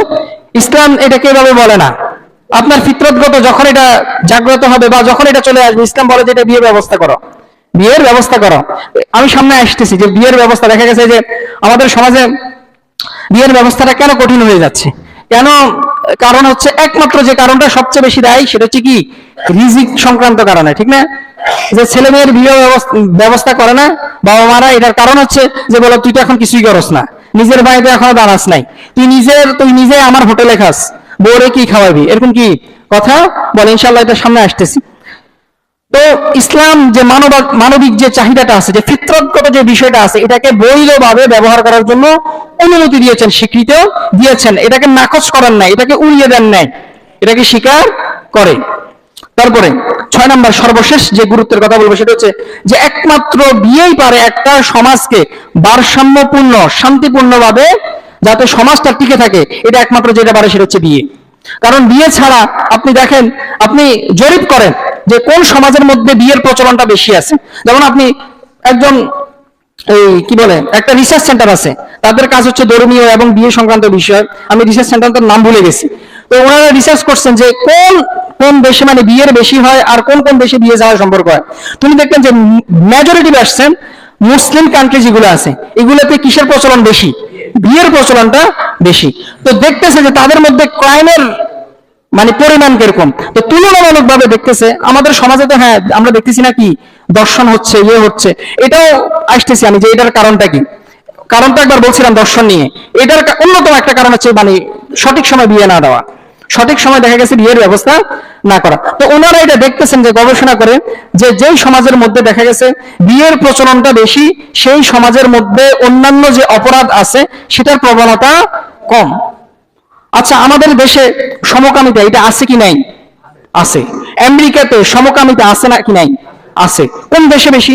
ইসলাম এটাকে এভাবে বলে না। আপনার ফিতরতগত যখন এটা জাগ্রত হবে বা যখন এটা চলে আসবে, ইসলাম বলে যে এটা বিয়ের ব্যবস্থা করো, বিয়ের ব্যবস্থা করো। আমি সামনে আসতেছি যে বিয়ের ব্যবস্থা, দেখা গেছে যে আমাদের সমাজে বিয়ের ব্যবস্থাটা কেন কঠিন হয়ে যাচ্ছে, কেন? কারণ হচ্ছে একমাত্র যে কারণটা সবচেয়ে বেশি দায়ী, সেটা হচ্ছে কি রিজিক সংক্রান্ত কারণে, ঠিক না? যে ছেলে মেয়ের বিয়ে ব্যবস্থা করে না বাবা মারা, এটার কারণ হচ্ছে যে বলো তুই তো এখন কিছুই করস না, নিজের বাড়িতে এখনো দাঁড়াস নাই, তুই নিজে আমার হোটেলে খাস, বউরে কি খাওয়াবি, এরকম কি কথা বলে। ইনশাআল্লাহ এটা সামনে আসতেছি। তো ইসলাম যে মানবিক যে চাহিদাটা আছে, যে ফিতরতগত যে বিষয়টা আছে, এটাকে বৈধভাবে ব্যবহার করার জন্য অনুমতি দিয়েছেন, স্বীকৃতি দিয়েছেন। এটাকে নাকচ করেন নাই, এটাকে উড়িয়ে দেন নাই, এটাকে স্বীকার করে। তারপরে 6 নম্বর সর্বশেষ যে গুরুত্বের কথা বলবো সেটা হচ্ছে যে একমাত্র বিয়েই পারে একটা সমাজকে ভারসাম্যপূর্ণ শান্তিপূর্ণভাবে যাতে সমাজটা টিকে থাকে, এটা একমাত্র যেটা পারে সেটা হচ্ছে বিয়ে। কারণ বিয়ে ছাড়া আপনি দেখেন, আপনি জরিপ করেন যে কোন সমাজের মধ্যে বিয়ের প্রচলনটা বেশি আছে। যেমন আপনি একজন এই কি বলে একটা রিসার্চ সেন্টার আছে, তাদের কাজ হচ্ছে ধর্মীয় এবং বিয়ে সংক্রান্ত বিষয়, আমি রিসার্চ সেন্টারটার নাম ভুলে গেছি। তো ওনারা রিসার্চ করছেন যে কোন কোন দেশে মানে বিয়ের বেশি হয় আর কোন কোন দেশে বিয়ে যাওয়ার সম্পর্ক হয়। তুমি দেখবেন যে মেজরিটি পার্সেন্ট মুসলিম কান্ট্রি যেগুলো আছে এগুলোতে কিসের প্রচলন বেশি, বিয়ের প্রচলনটা বেশি। তো দেখতেছে যে তাদের মধ্যে ক্রাইমের মানে পরিমাণ কিরকম। তো তুলনামূলক ভাবে দেখতেছে আমাদের সমাজে তো হ্যাঁ আমরা দেখতেছি না কি দর্শন হচ্ছে, ইয়ে হচ্ছে, এটাও আসতেছি আমি যে এটার কারণটা কি। কারণটা একবার বলছিলাম দর্শন নিয়ে, এটার অন্যতম একটা কারণ হচ্ছে মানে সঠিক সময় বিয়ে না দেওয়া, সঠিক সময় দেখা গেছে বিয়ের ব্যবস্থা না করা। তো ওনারা এটা দেখতেছেন যে গবেষণা করে যে যেই সমাজের মধ্যে দেখা গেছে বিয়ের প্রচলনটা বেশি, সেই সমাজের মধ্যে অন্যান্য যে অপরাধ আছে সেটার প্রবণতা কম। আচ্ছা, আমাদের দেশে সমকামিতা এটা আছে কি নাই? আছে। আমেরিকাতে সমকামিতা আছে না কি নাই? আছে। কোন দেশে বেশি?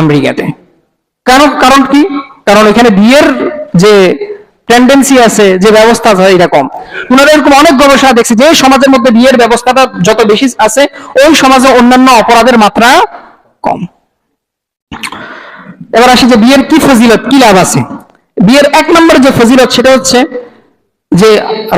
আমেরিকাতে। কারণ কারণ কি? কারণ এখানে বিয়ের যে টেন্ডেন্সি আছে, যে ব্যবস্থা আছে এটা কম। ওনারা এরকম অনেক গবেষণা দেখছে যে সমাজের মধ্যে বিয়ের ব্যবস্থাটা যত বেশি আছে ওই সমাজে অন্যান্য অপরাধের মাত্রা কম। এবার আসি যে বিয়ের কি ফজিলত, কি লাভ আছে। বিয়ের 1 নম্বর যে ফজিলত সেটা হচ্ছে যে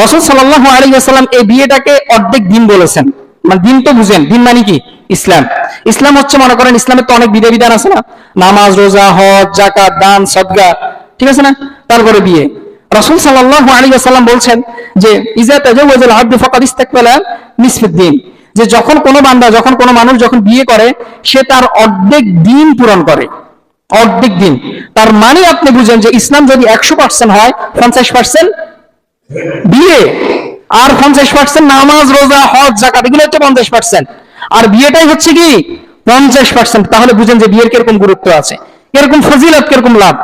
রাসূল সাল্লাল্লাহু আলাইহি ওয়াসাল্লাম এই বিয়েটাকে অর্ধেক দিন বলেছেন। মানে দিন তো বুঝেন, দিন মানে কি? ইসলাম। ইসলাম হচ্ছে মনে করেন ইসলামের তো অনেক বিধিবিধান আছে না, নামাজ, রোজা, হজ, যাকাত, দান, সদকা, ঠিক আছে না? তারপরে বিয়ে। রাসূল সাল্লাল্লাহু আলাইহি ওয়াসাল্লাম বলছেন যে ইজা তাজাওয়াজাল আবদু ফাকাদ ইসতাকবালা নিসফুদ্দিন, যে যখন কোনো বান্দা, যখন কোনো মানুষ যখন বিয়ে করে সে তার অর্ধেক দিন পূরণ করে, অর্ধেক দিন। তার মানে আপনি বুঝেন যে ইসলাম যদি 100% হয় 50% বিয়ে আর 50% নামাজ, রোজা, হজ, যাকাত, এগুলো হচ্ছে 50%, আর বিয়েটাই হচ্ছে কি 50%। তাহলে বুঝেন যে বিয়ের কিরকম গুরুত্ব আছে, কিরকম ফজিলত, কিরকম লাভ।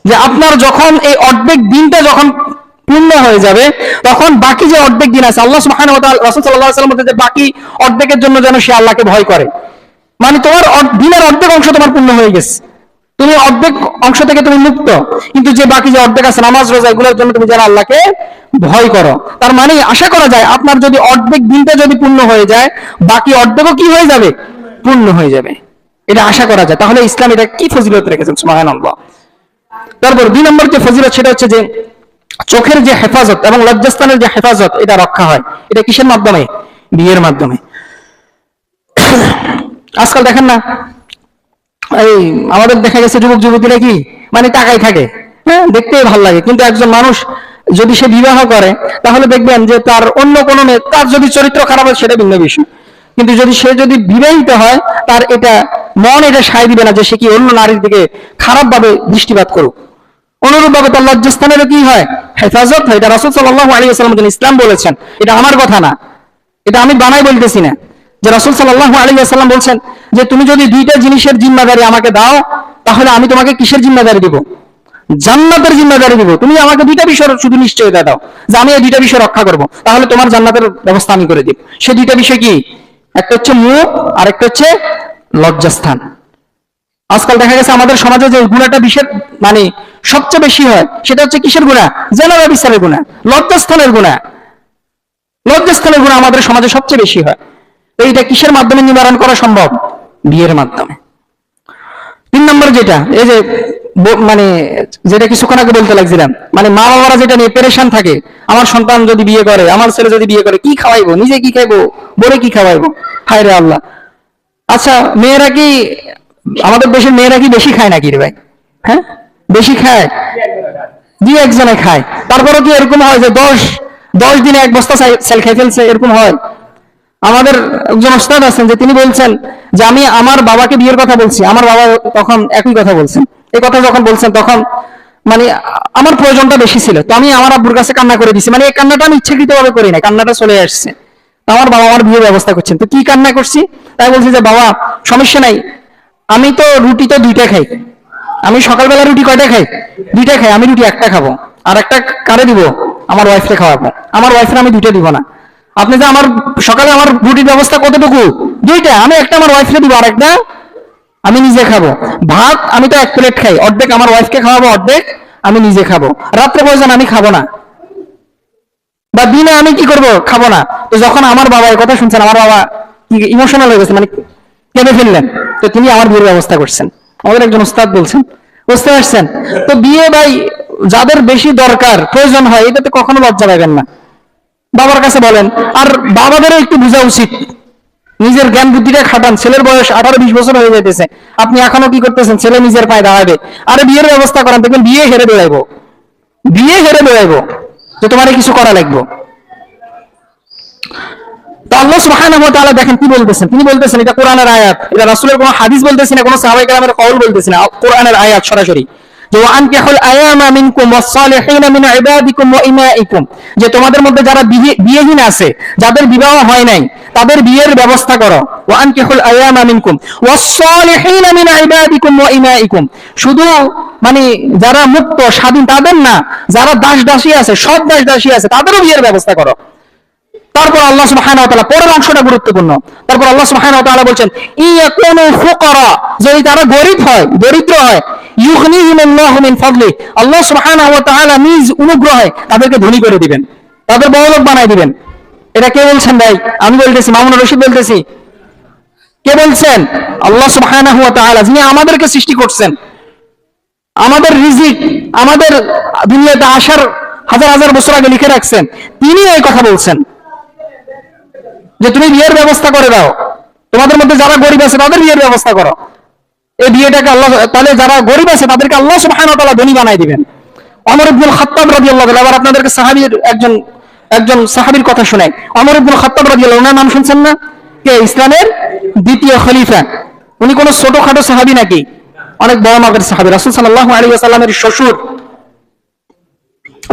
যে আপনার যখন এই অর্ধেক দিনটা যখন পূর্ণ হয়ে যাবে তখন বাকি যে অর্ধেক দিন আছে আল্লাহ সুবহানাহু ওয়া তাআলা রাসূল সাল্লাল্লাহু আলাইহি ওয়াসাল্লাম বলতে যে বাকি অর্ধেকের জন্য যেন সে আল্লাহকে ভয় করে। মানে তোমার দিনের অর্ধেক অংশ তোমার পূর্ণ হয়ে গেছে, তুমি অর্ধেক অংশ থেকে তুমি মুক্ত, কিন্তু যে বাকি যে অর্ধেক আছে নামাজ, রোজা, এগুলোর জন্য তুমি যেন আল্লাহকে ভয় করো। তার মানে আশা করা যায় আপনার যদি অর্ধেক দিনটা যদি পূর্ণ হয়ে যায় বাকি অর্ধেকও কি হয়ে যাবে? পূর্ণ হয়ে যাবে, এটা আশা করা যায়। তাহলে ইসলাম এটা কি ফজিলত রেখেছেন, সুবহানাল্লাহ। তারপর 2 নম্বর যে ফজিলত সেটা হচ্ছে যে চোখের যে হেফাজত এবং লজ্জাস্থানের যে হেফাজত এটা রক্ষা হয়। এটা কিসের মাধ্যমে? বিয়ের মাধ্যমে। আজকাল দেখেন না এই আমাদের দেখা গেছে যুবক যুবতীরা কি মানে টাকাই থাকে, হ্যাঁ দেখতেই ভালো লাগে, কিন্তু একজন মানুষ যদি সে বিবাহ করে তাহলে দেখবেন যে তার অন্য কোনো মেয়ে, তার যদি চরিত্র খারাপ হয় সেটা ভিন্ন বিষয়, কিন্তু যদি সে যদি বিবাহিত হয় তার এটা মন এটা সায় দিবে না যে সে কি অন্য নারীর দিকে খারাপ ভাবে দৃষ্টিপাত করুক। অনুরূপ ভাবে তার লজ্জাস্থানেরও কি হয়? হেফাজত হয়। এটা রাসূল সাল্লাল্লাহু আলাইহি ওয়াসাল্লাম ইসলাম বলেছেন, এটা আমার কথা না, এটা আমি বানাই বলতেছি না। যে রাসূল সাল্লাল্লাহু আলাইহি ওয়াসাল্লাম বলছেন যে তুমি যদি 2টা জিনিসের জিম্মাদারি আমাকে দাও তাহলে আমি তোমাকে কিসের জিম্মাদারি দিব? জান্নাতের জিম্মাদারি দিব। তুমি আমাকে 2টা বিষয় শুধু নিশ্চয়তা দাও যে আমি এই 2টা বিষয় রক্ষা করব, তাহলে তোমার জান্নাতের ব্যবস্থা আমি করে দিব। সেই 2টা বিষয় কি? একটা হচ্ছে মুখ আর একটা হচ্ছে লজ্জাস্থান। আজকাল দেখা গেছে আমাদের সমাজে যে গুণাটা বিশেষ মানে সবচেয়ে বেশি হয় সেটা হচ্ছে কিসের গুণা? জেনা ব্যভিচারের গুণা, লজ্জাস্থানের গুণা। লজ্জাস্থানের গুণা আমাদের সমাজে সবচেয়ে বেশি হয়। তো এইটা কিসের মাধ্যমে নিবারণ করা সম্ভব? বিয়ের মাধ্যমে। 3 নম্বর যেটা এই যে মানে যেটা কিছুক্ষণ আগে বলতে লাগছিলাম, মানে মা বাবারা যেটা নিয়ে পেরেশান থাকে, আমার সন্তান যদি বিয়ে করে, আমার ছেলে যদি বিয়ে করে, কি খাওয়াইবো, নিজে কি খাইবো, বলে কি খাওয়াইবো, হায় রে আল্লাহ। আচ্ছা, মেয়েরা কি আমাদের দেশের মেয়েরা কি বেশি খায় নাকি রে ভাই? হ্যাঁ বেশি খায়, 2-1 জনে খায়। তারপরে কি এরকম হয় যে 10 দিনে 1 বস্তা সেল খেয়ে ফেলছে, এরকম হয়? আমাদের একজন ওস্তাদ আছেন যে তিনি বলছেন যে আমি আমার বাবাকে বিয়ের কথা বলছি, আমার বাবা তখন একই কথা বলছেন। এই কথা যখন বলছেন তখন মানে আমার প্রয়োজনটা বেশি ছিল, তো আমি আমার আব্বুর কাছে কান্না করে দিছি, মানে এই কান্নাটা আমি ইচ্ছাকৃত ভাবে করি না, কান্নাটা চলে আসছে। তো আমার বাবা আমার বিয়ের ব্যবস্থা করছেন, তো কি কান্না করছি, তাই বলছি যে বাবা সমস্যা নাই, আমি তো রুটি তো দুইটা খাই, আমি সকালবেলা রুটি কয়টা খাই, দুইটা খাই, আমি রুটি একটা খাবো, আর একটা কারে দিব, আমার ওয়াইফকে খাওয়াবো, আমার ওয়াইফের আমি দুইটা দিব না। আপনি যে আমার সকালে আমার রুটির ব্যবস্থা কতটুকু, দুইটা, আমি একটা আমার ওয়াইফকে দিব, আর একটা আমি নিজে খাবো। ভাত আমি তো এক প্লেট খাই, অর্ধেক আমার ওয়াইফকে খাওয়াবো, অর্ধেক আমি নিজে খাবো, রাত্রে প্রয়োজন আমি খাবো না, বা দিনে আমি কি করব, খাবো না। তো যখন আমার বাবা এই কথা শুনছেন, আমার বাবা ইমোশনাল হয়ে গেছে, মানে কেঁদে ফেললেন, তো তিনি আমার বিয়ের ব্যবস্থা করছেন, আমাদের একজন উস্তাদ বলছেন, বুঝতে পারছেন? তো বিয়ে ভাই যাদের বেশি দরকার প্রয়োজন হয়, এটাতে কখনো লজ্জা পাবেন না, বাবার কাছে বলেন। আর বাবাদেরও একটু বোঝা উচিত, নিজের জ্ঞান বুদ্ধিটা খাটান, ছেলের বয়স 18-20 বছর হয়ে যাইতেছে, আপনি এখনো কি করতেছেন, ছেলে নিজের পায়ে দাঁড়াবে, আরে বিয়ের ব্যবস্থা করেন, দেখবেন বিয়ে হেরে বেড়াইবো, বিয়ে হেরে বেড়াইবো, যে তোমার কিছু করা লাগবে। তো আল্লাহ সুবহানাহু ওয়া তাআলা দেখেন কি বলতেছেন, তিনি বলতেছেন, এটা কোরআনের আয়াত, এটা রাসূলের কোনো হাদিস বলতেছেন না, কোনো সাহাবায়ে কেরামের কওল বলতেছেন না, কোরআনের আয়াত সরাসরি, যে ওয়ানকিহুল আয়ামা মিনকুম ওয়াস-সালিহিনা মিন ইবাদিকুম ওয়া ইমাইকুম, যে তোমাদের মধ্যে যারা বিয়েহীন আছে, যাদের বিবাহ হয় নাই, তাদের বিয়ের ব্যবস্থা করো। ওয়ানকিহুল আয়ামা মিনকুম ওয়াস-সালিহিনা মিন ইবাদিকুম ওয়া ইমাইকুম, শুধু মানে যারা মুক্ত স্বাধীন তাদের না, যারা দাস দাসী আছে, সব দাস দাসী আছে, তাদেরও বিয়ের ব্যবস্থা করো। তারপর আল্লাহ সুবহানাহু ওয়া তাআলা, পরের অংশটা গুরুত্বপূর্ণ, তারপর আল্লাহ সুবহানাহু ওয়া তাআলা বলছেন, ইয়াকুনু ফুকারা, যদি তারা গরীব হয়, দরিদ্র হয়, ইউগনিহিমুল্লাহু মিন ফাদলি, আল্লাহ সুবহানাহু ওয়া তাআলা নিজ অনুগ্রহে তাদেরকে ধনী করে দিবেন, তাদের বড়লোক বানায় দিবেন। এটা কে বলছেন ভাই? আমি বলতেছি, মামুন রশিদ বলতেছি। কে বলছেন? আল্লাহ সুবহানাহু ওয়া তাআলা, যিনি আমাদেরকে সৃষ্টি করছেন, আমাদের রিজিক, আমাদের দুনিয়াতে আসার হাজার হাজার বছর আগে লিখে রাখছেন, তিনি এই কথা বলছেন যে তুমি বিয়ের ব্যবস্থা করে দাও, তোমাদের মধ্যে যারা গরিব আছে তাদের বিয়ের ব্যবস্থা করো। এই বিয়েটাকে আল্লাহ, তাহলে যারা গরিব আছে তাদেরকে আল্লাহ সুবহানাহু ওয়া তাআলা ধনী বানাই দিবেন। ওমর ইবনুল খাত্তাব রাদিয়াল্লাহু তাআলা, আবার আপনাদেরকে সাহাবীর একজন সাহাবীর কথা শোনাই। ওমর ইবনুল খাত্তাব রাদিয়াল্লাহু, ওনার নাম শুনছেন না? কে? ইসলামের দ্বিতীয় খলিফা। উনি কোন ছোটখাটো সাহাবী নাকি? অনেক বড় মাপের সাহাবী, রাসূল সাল্লাল্লাহু আলাইহি ওয়াসাল্লামের শ্বশুর।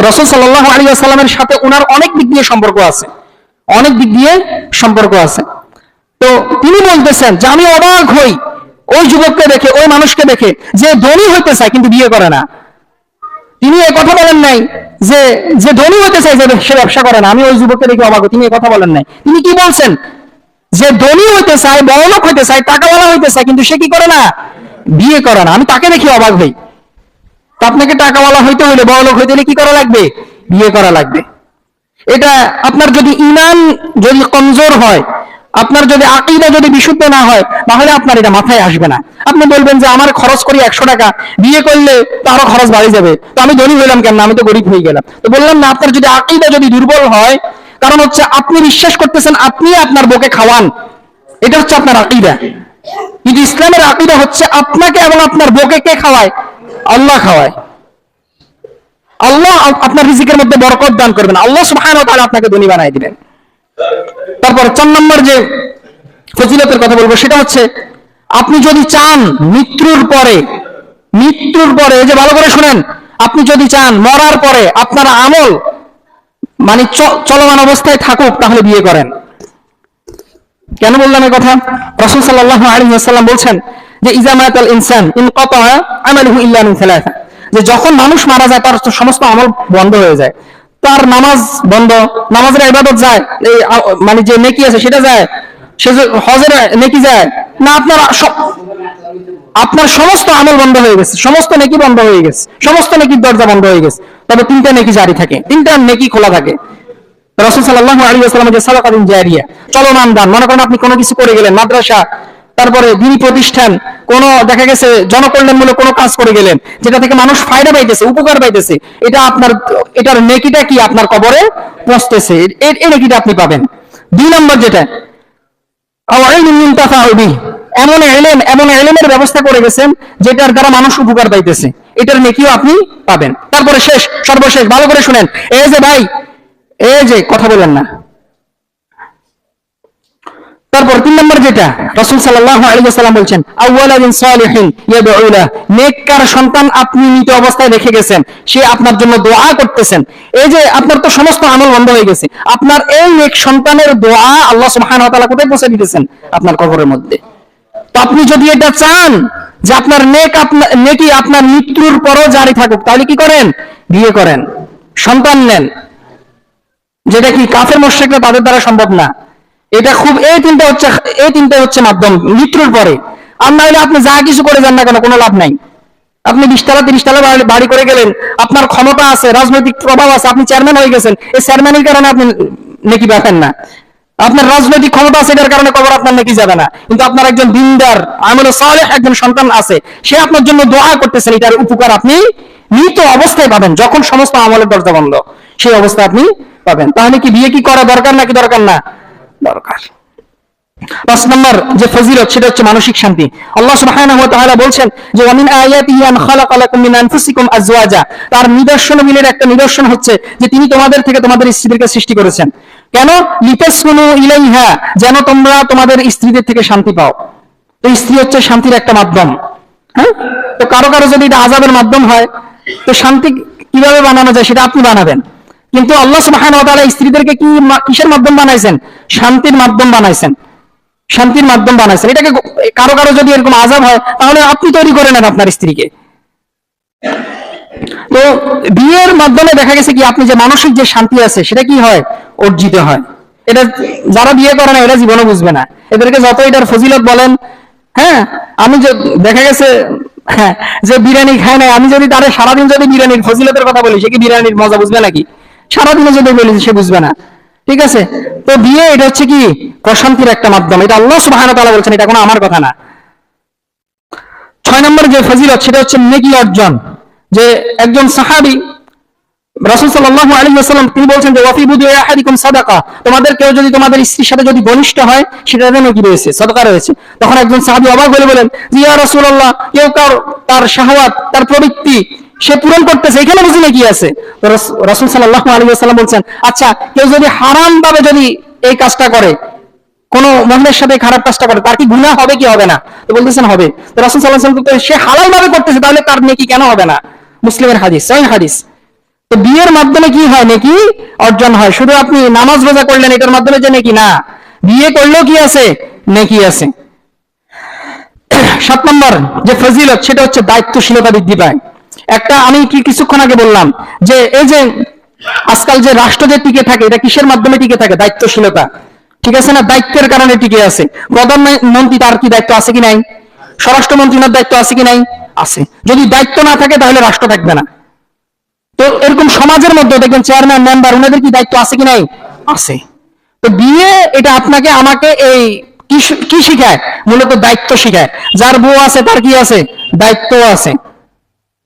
রাসূল সাল্লাল্লাহু আলাইহি ওয়াসাল্লামের সাথে ওনার অনেক দিক দিয়ে সম্পর্ক আছে, অনেক দিক দিয়ে সম্পর্ক আছে। তো তিনি বলতেছেন যে আমি অবাক হই ওই যুবককে দেখে, ওই মানুষকে দেখে, যে ধনী হইতে চায় কিন্তু বিয়ে করে না। তিনি এই কথা বলেন নাই যে যে ধনী হতে চায় যে সে ব্যবসা করে না, আমি ওই যুবককে দেখে অবাক হই, তিনি এই কথা বলেন নাই। তিনি কি বলছেন? যে ধনী হইতে চায়, বড়লোক হইতে চায়, টাকাওয়ালা হইতে চায়, কিন্তু সে কি করে না, বিয়ে করে না, আমি তাকে দেখে অবাক হই। তো আপনাকে টাকাওয়ালা হইতে হইলে, বড়লোক হইতে হলে কি করা লাগবে? বিয়ে করা লাগবে। এটা আপনার যদি ঈমান যদি কমজোর হয়, আপনার যদি আকীদা যদি বিশুদ্ধ না হয়, তাহলে আপনার এটা মাথায় আসবে না। আপনি বলবেন যে আমার খরচ করি 100 টাকা, বিয়ে করলে তো আরো খরচ বাড়ে যাবে, তো আমি ধনী হইলাম কেন, আমি তো গরিব হয়ে গেলাম। তো বললাম না, আপনার যদি আকীদা যদি দুর্বল হয়, কারণ হচ্ছে আপনি বিশ্বাস করতেছেন আপনি আপনার বউকে খাওয়ান, এটা হচ্ছে আপনার আকীদা। কিন্তু ইসলামের আকীদা হচ্ছে আপনাকে এবং আপনার বউকে কে খাওয়ায়? আল্লাহ খাওয়ায়। আল্লাহ আপনার রিজিকের মধ্যে বরকত দান করবেন, আল্লাহ সুবহানাহু ওয়া তাআলা আপনাকে ধনী বানায় দিবেন। তারপর 4 নম্বর যে ফজিলতের কথা বলবো, সেটা হচ্ছে আপনি যদি চান মৃত্যুর পরে, এই যে ভালো করে শুনেন, আপনি যদি চান মরার পরে আপনার আমল মানে চলমান অবস্থায় থাকুক, তাহলে বিয়ে করেন। কেন বললাম এই কথা? রাসূল সাল্লাল্লাহু আলাইহি ওয়াসাল্লাম বলছেন যে ইজা মাতাল ইনসান ইনকাতা আমালুহু ইল্লা মিন সালাসা, যে যখন মানুষ মারা যায় তার সমস্ত আমল বন্ধ হয়ে যায়। তার নামাজ বন্ধ, নামাজের ইবাদত যায়, এই মানে যে নেকি আছে সেটা যায়, সে হজের নেকি যায় না, আপনার সমস্ত আমল বন্ধ হয়ে গেছে, সমস্ত নেকি বন্ধ হয়ে গেছে, সমস্ত নেকির দরজা বন্ধ হয়ে গেছে। তবে 3টা নেকি জারি থাকে, 3টা নেকি খোলা থাকে। রাসূল সাল্লাল্লাহু আলাইহি ওয়াসাল্লাম যে সাদাকাতুন জারিয়া, চলমান দান, মনে করেন আপনি কোনো কিছু করে গেলেন, মাদ্রাসা, তারপরে দিনী প্রতিষ্ঠান, কোন দেখা গেছে জনকল্যাণমূলক কোনো কাজ করে গেলেন, যেটা থেকে মানুষ ফায়দা পাইতেছে, উপকার পাইতেছে, এটা আপনার, এটার নেকিটা কি আপনার কবরে পৌঁছতেছে, এই নেকিটা আপনি পাবেন। 2 নম্বর যেটা, এমন ইলমের ব্যবস্থা করে গেছেন যেটার দ্বারা মানুষ উপকার পাইতেছে, এটার নেকিও আপনি পাবেন। তারপরে সর্বশেষ ভালো করে শুনেন, এই যে ভাই, এই যে কথা বলেন না, তারপর 3 নম্বর যেটা রাসূল সাল্লাল্লাহু আলাইহি ওয়াসাল্লাম বলছেন, আউওয়ালাদিন সালিহিন ইয়াদউলা, নেককার সন্তান আপনি মৃত অবস্থায় রেখে গেছেন, সে আপনার জন্য দোয়া করতেছেন। এই যে আপনার তো সমস্ত আমল বন্ধ হয়ে গেছে, আপনার এই নেক সন্তানের দোয়া আল্লাহ সুবহানাহু ওয়া তাআলা কোথায় পৌঁছে দিতেছেন? আপনার কবরের মধ্যে। তো আপনি যদি এটা চান যে আপনার নেকি আপনার মৃত্যুর পরও জারি থাকুক, তাহলে কি করেন? বিয়ে করেন, সন্তান নেন, যেটা কি কাফের মুশরিকরা তাদের দ্বারা সম্ভব না। এটা খুব এই তিনটা হচ্ছে মাধ্যম মৃত্যুর পরে। আর না হলে আপনি যা কিছু করে যান না কেন, কোনো লাভ নাই। আপনি 20 তলা 30 তলা বাড়ি করে গেলেন, আপনার ক্ষমতা আছে, রাজনৈতিক প্রভাব আছে, আপনি চেয়ারম্যান হয়ে গেছেন, এই চেয়ারম্যানের কারণে আপনি নেকি পাবেন না। আপনার রাজনৈতিক ক্ষমতা আছে, এটার কারণে কবর আপনার নেকি যাবে না। কিন্তু আপনার একজন দিনদার আমলে সালেহ একজন সন্তান আছে, সে আপনার জন্য দোয়া করতেছেন, এটার উপকার আপনি মৃত অবস্থায় পাবেন, যখন সমস্ত আমলের দরজা বন্ধ, সেই অবস্থায় আপনি পাবেন। তাহলে কি বিয়ে কি করা দরকার নাকি দরকার না? দরকার। 5 নম্বর যে ফজিলত, সেটা হচ্ছে মানসিক শান্তি। আল্লাহ সুবহানাহু ওয়া তাআলা বলছেন যে ওয়ামিন আয়াতিহি আন খালাকা লাকুম মিন আনফুসিকুম আজওয়াজা, তার নিদর্শনগুলির একটা নিদর্শন হচ্ছে যে তিনি তোমাদের থেকে তোমাদের স্ত্রীদেরকে সৃষ্টি করেছেন। কেন? লিতাসকুনু ইলাইহা, যেন তোমরা তোমাদের স্ত্রীদের থেকে শান্তি পাও। তো স্ত্রী হচ্ছে শান্তির একটা মাধ্যম। হ্যাঁ, তো কারো কারো যদি এটা আযাবের মাধ্যম হয়, তো শান্তি কিভাবে বানানো যায় সেটা আপনি বানাবেন। কিন্তু আল্লাহ সুবহানাহু ওয়া তাআলা স্ত্রীদেরকে কিসের মাধ্যম বানাইছেন? শান্তির মাধ্যম বানাইছেন, শান্তির মাধ্যম বানাইছেন। এটাকে কারো কারো যদি এরকম আযাব হয়, তাহলে আপনি তৈরি করে নেন আপনার স্ত্রীকে। তো বিয়ের মাধ্যমে দেখা গেছে কি আপনি যে মানসিক যে শান্তি আছে সেটা কি হয়? অর্জিত হয়। এটা যারা বিয়ে করে না এরা জীবনে বুঝবে না, এদেরকে যত এটার ফজিলত বলেন। হ্যাঁ, আমি যে দেখা গেছে হ্যাঁ যে বিরিয়ানি খায় না, আমি যদি তারে সারাদিন যদি বিরিয়ানির ফজিলতের কথা বলি, সে কি বিরিয়ানির মজা বুঝবে নাকি? সারাদিনে যদি বলি সে বুঝবে না। ঠিক আছে, তো বিয়ে এটা হচ্ছে কি প্রশান্তির একটা মাধ্যম, এটা আল্লাহ সুবহানাহু ওয়া তাআলা বলছেন, এটা কোনো আমার কথা না। 6 নম্বর যে ফজিলত, সেটা হচ্ছে নেকি অর্জন। যে একজন সাহাবী রাসূল সাল্লাল্লাহু আলাইহি ওয়াসাল্লাম তিনি বলছেন যে ওয়াফি বুদু আহাদিকুম সাদাকা, তোমাদের কেউ যদি তোমাদের স্ত্রীর সাথে যদি ঘনিষ্ঠ হয়, সেটাতে নেকি রয়েছে, সাদাকা রয়েছে। তখন একজন সাহাবী অবাক হয়ে বলেন যে ইয়া রাসূলুল্লাহ, কেউ তার শাহওয়াত, তার প্রবৃত্তি সে পূরণ করতেছে, এখানে বুঝি নাকি আছে? তো রাসূল সাল্লাল্লাহু আলাইহি ওয়াসাল্লাম বলছেন, আচ্ছা কেউ যদি হারাম ভাবে যদি এই কাজটা করে, কোন মহিলার সাথে খারাপ কাজটা করে, তার কি গুনাহ হবে কি হবে না? তো বলতেছেন হবে। তো রাসূল সাল্লাল্লাহু আলাইহি ওয়াসাল্লাম সে হালাল ভাবে করতেছে, তাহলে তার নেকি কেন হবে না? মুসলিমের হাদিস, সহিহ হাদিস। তো বিয়ের মাধ্যমে কি হয়? নেকি অর্জন হয়। শুধু আপনি নামাজ রোজা করলেন এটার মাধ্যমে যে নেকি না, বিয়ে করলেও কি আছে? নেকি আছে। 7 নম্বর যে ফজিলত, সেটা হচ্ছে দায়িত্বশীলতা বৃদ্ধি পায়। একটা আমি কিছুক্ষণ আগে বললাম যে এই যে আজকাল যে রাষ্ট্র যে টিকে থাকে, এটা কিসের মাধ্যমে টিকে থাকে? দায়িত্বশীলতা। ঠিক আছে না? দায়িত্বের কারণে টিকে আছে। প্রধানমন্ত্রী তার কি দায়িত্ব আছে কি নাই? স্বরাষ্ট্রমন্ত্রীর দায়িত্ব আছে কি নাই? আছে। যদি দায়িত্ব না থাকে তাহলে রাষ্ট্র থাকবে না। তো এরকম সমাজের মধ্যে দেখবেন চেয়ারম্যান, মেম্বার, ওনাদের কি দায়িত্ব আছে কি নাই? আছে। তো বিয়ে এটা আপনাকে আমাকে এই কি শিখায়? মূলত দায়িত্ব শিখায়। যার বউ আছে তার কি আছে? দায়িত্ব আছে।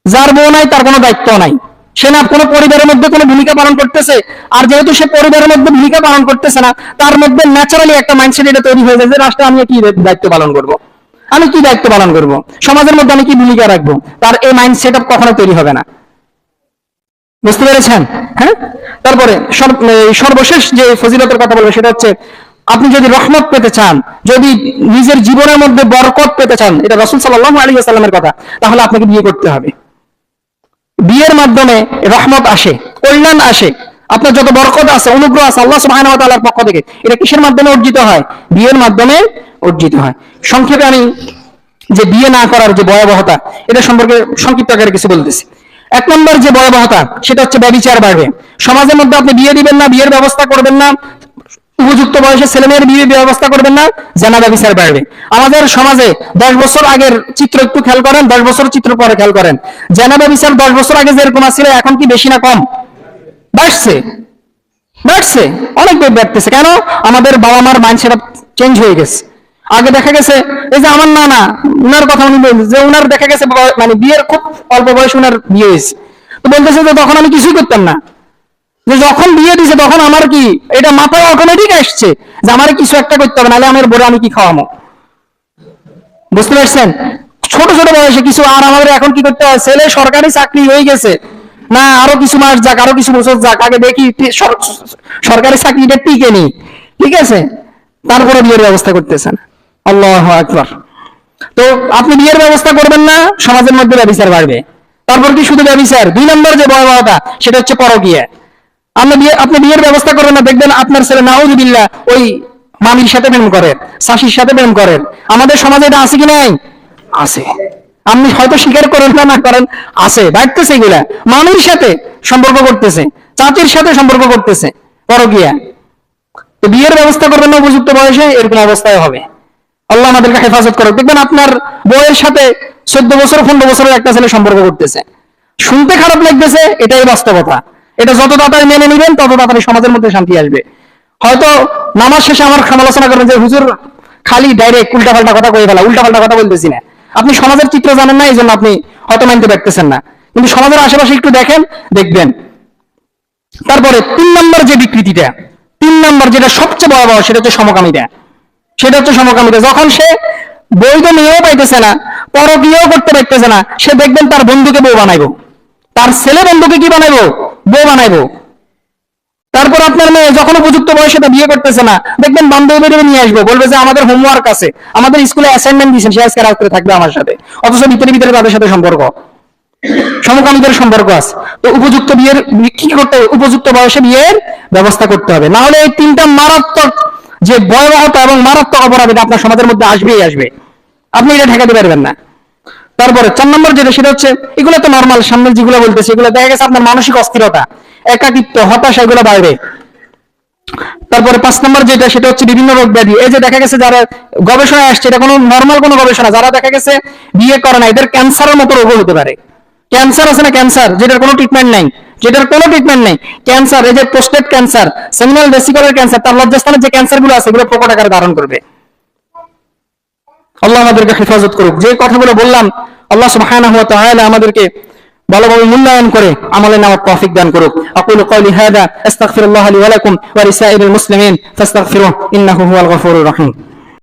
যার বউ নাই তার কোনো দায়িত্ব নাই। সে না কোনো পরিবারের মধ্যে কোনো ভূমিকা পালন করতেছে, আর যেহেতু সে পরিবারের মধ্যে ভূমিকা পালন করতেছে না, তার মধ্যে ন্যাচারালি একটা মাইন্ডসেট এটা তৈরি হয়ে যায় যে রাষ্ট্রে আমি কি দায়িত্ব পালন করব, আমি কি দায়িত্ব পালন করব, সমাজের মধ্যে আমি কি ভূমিকা রাখবো, তার এই মাইন্ডসেট কখনো তৈরি হবে না। বুঝতে পেরেছেন? হ্যাঁ, তারপরে সর্বশেষ যে ফজিলতের কথা বলবো সেটা হচ্ছে আপনি যদি রহমত পেতে চান, যদি নিজের জীবনের মধ্যে বরকত পেতে চান, এটা রাসূল সাল্লাল্লাহু আলাইহি ওয়াসাল্লামের কথা, তাহলে আপনাকে বিয়ে করতে হবে। বিয়ের মাধ্যমে রহমত আসে, কল্যাণ আসে, আপনার যত বরকত আছে, অনুগ্রহ আছে আল্লাহ সুবহানাহু ওয়া তাআলার পক্ষ থেকে, এটা কিসের মাধ্যমে অর্জিত হয়? বিয়ের মাধ্যমে অর্জিত হয়। সংক্ষেপে আমি যে বিয়ে না করার যে ভয়াবহতা, এটা সম্পর্কে সংক্ষিপ্ত আকারে কিছু বলতেছি। 1 নম্বর যে ভয়াবহতা, সেটা হচ্ছে ব্যভিচার বাড়বে। সমাজের মধ্যে আপনি বিয়ে দিবেন না, বিয়ের ব্যবস্থা করবেন না, উপযুক্ত বয়সে ছেলেমেয়ের বিয়ে ব্যবস্থা করবেন না, জানা ব্যভিচার বাড়বে। আমাদের সমাজে 10 বছর আগের চিত্র একটু খেয়াল করেন, 10 বছর চিত্র পরে খেয়াল করেন। জানা ব্যভিচার 10 বছর আগে যেরকম ছিল, এখন কি বেশি না কম? বাড়ছে, বাড়ছে, অনেক বাড়তেছে। কেন? আমাদের বাবা মার মাইন্ডসেট চেঞ্জ হয়ে গেছে। আগে দেখা গেছে এই যে আমার নানা, উনার কথা উনি বলছেন যে উনার দেখা গেছে মানে বিয়ের খুব অল্প বয়সে উনার বিয়ে হয়েছে, তো বলতেছে যে তখন আমি কিছুই করতাম না, যে যখন বিয়ে দিছে তখন আমার কি এটা মাথায় অটোমেটিক আসছে যে আমার কিছু একটা করতে হবে, নাহলে আমার বড় আমি কি খাওয়াবো। বুঝতে পারছেন? ছোট ছোট বয়সে কিছু, আর আমাদের এখন কি করতে হয়, ছেলে সরকারি চাকরি হয়ে গেছে না, আরো কিছু মাস যাক, আরো কিছু বছর যাক, আগে দেখি সরকারি চাকরিটা টিকে নি। ঠিক আছে, তারপরে বিয়ের ব্যবস্থা করতেছেন। আল্লাহু আকবার। তো আপনি বিয়ের ব্যবস্থা করবেন না, সমাজের মধ্যে ব্যভিচার বাড়বে। তারপর কি শুধু ব্যভিচার, 2 নম্বর যে ভয়াবহতা সেটা হচ্ছে পরকীয়া। আপনি বিয়ের ব্যবস্থা করবেন না, দেখবেন আপনার ছেলে নাউযুবিল্লাহ ওই মামির সাথে প্রেম করে, শাশির সাথে প্রেম করে। আমাদের সমাজে এটা আছে কি নাই? আছে। আপনি হয়তো স্বীকার করেন না করেন, আছে, বাড়তেছে এগুলা। মামির সাথে সম্পর্ক করতেছে, চাচির সাথে সম্পর্ক করতেছে, পরকীয়া। তো বিয়ের ব্যবস্থা করবেন না উপযুক্ত বয়সে, এরকম অবস্থায় হবে। আল্লাহ আমাদেরকে হেফাজত করুক। দেখবেন আপনার বউয়ের সাথে 14 বছর 15 বছরের একটা ছেলে সম্পর্ক করতেছে। শুনতে খারাপ লাগতেছে, এটাই বাস্তবতা। এটা যত তাড়াতাড়ি মেনে নেবেন তত তাড়াতাড়ি সমাজের মধ্যে শান্তি আসবে। হয়তো নামাজ শেষে আমার সমালোচনা করবেন যে হুজুর খালি ডাইরেক্ট উল্টাপাল্টা কথা কয়ে ফেলা, উল্টাপাল্টা কথা বলতেছি না। আপনি সমাজের চিত্র জানেন না, এই জন্য আপনি হয়তো মানতে পারতেছেন না, কিন্তু সমাজের আশেপাশে একটু দেখেন, দেখবেন। তারপরে 3 নম্বর যে বিকৃতিটা, 3 নম্বর যেটা সবচেয়ে ভয়াবহ, সেটা হচ্ছে সমকামিতা। সেটা হচ্ছে সমকামিতা। যখন সে বৈধ মেয়েও পাইতেছে না, পরকীয়াও করতে পারতেছে না, সে দেখবেন তার বন্ধুকে বউ বানাইবো, তার ছেলে বন্ধুকে কি বানাইবো? বউ বানাইবো। তারপর আপনার মেয়ে যখন উপযুক্ত বয়সে তা বিয়ে করতেছে না, দেখবেন বান্ধবী বেরিয়ে নিয়ে আসবো, বলবে যে আমাদের হোমওয়ার্ক আছে, আমাদের স্কুলে অ্যাসাইনমেন্ট দিয়েছেন, সে আজকে রাত করে থাকবে আমার সাথে, অথচ ভিতরে ভিতরে তাদের সাথে সম্পর্ক, সমকামীদের সম্পর্ক আছে। তো উপযুক্ত বিয়ের কি করতে হবে? উপযুক্ত বয়সে বিয়ের ব্যবস্থা করতে হবে, না হলে এই 3টা মারাত্মক যে ভয়াবহতা এবং মারাত্মক অপরাধ, এটা আপনার সমাজের মধ্যে আসবেই আসবে, আপনি এটা ঠেকাতে পারবেন না। তারপরে 4 নম্বর যেটা, সেটা হচ্ছে, এগুলো তো নর্মাল, সামনে যেগুলো বলতেছি এগুলো দেখা গেছে আপনার মানসিক অস্থিরতা, একাকিত্ব, হতাশা, এগুলো বাড়বে। তারপরে 5 নম্বর যেটা, সেটা হচ্ছে বিভিন্ন রোগ ব্যাধি। এই যে দেখা গেছে যারা গবেষণায় আসছে, এটা কোনো নর্মাল কোনো গবেষণা, যারা দেখা গেছে বিয়ে করে না, এদের ক্যান্সারের মতো রোগও হতে পারে। ক্যান্সার আছে না, ক্যান্সার যেটার কোনো ট্রিটমেন্ট নাই, যেটার কোনো ট্রিটমেন্ট নেই, ক্যান্সার, এই যে prostate cancer, seminal vesicular cancer, তার লজ্জাস্থানের যে ক্যান্সার গুলো আছে, এগুলো প্রকট আকারে ধারণ করবে। আল্লাহ আমাদেরকে হেফাজত করুক। যে কথাগুলো বললাম, আল্লাহ সুবহানাহু ওয়া তাআলা আমাদেরকে ভালোভাবে মূল্যায়ন করে আমলে নেওয়ার তৌফিক দান করুক। আকুলু কওলি হাযা আস্তাগফিরুল্লাহ লি ওয়া লাকুম ওয়া লিসাইরিল মুসলিমিন ফাস্তাগফিরুহু ইন্নাহু হুয়াল গফুরুর রহিম।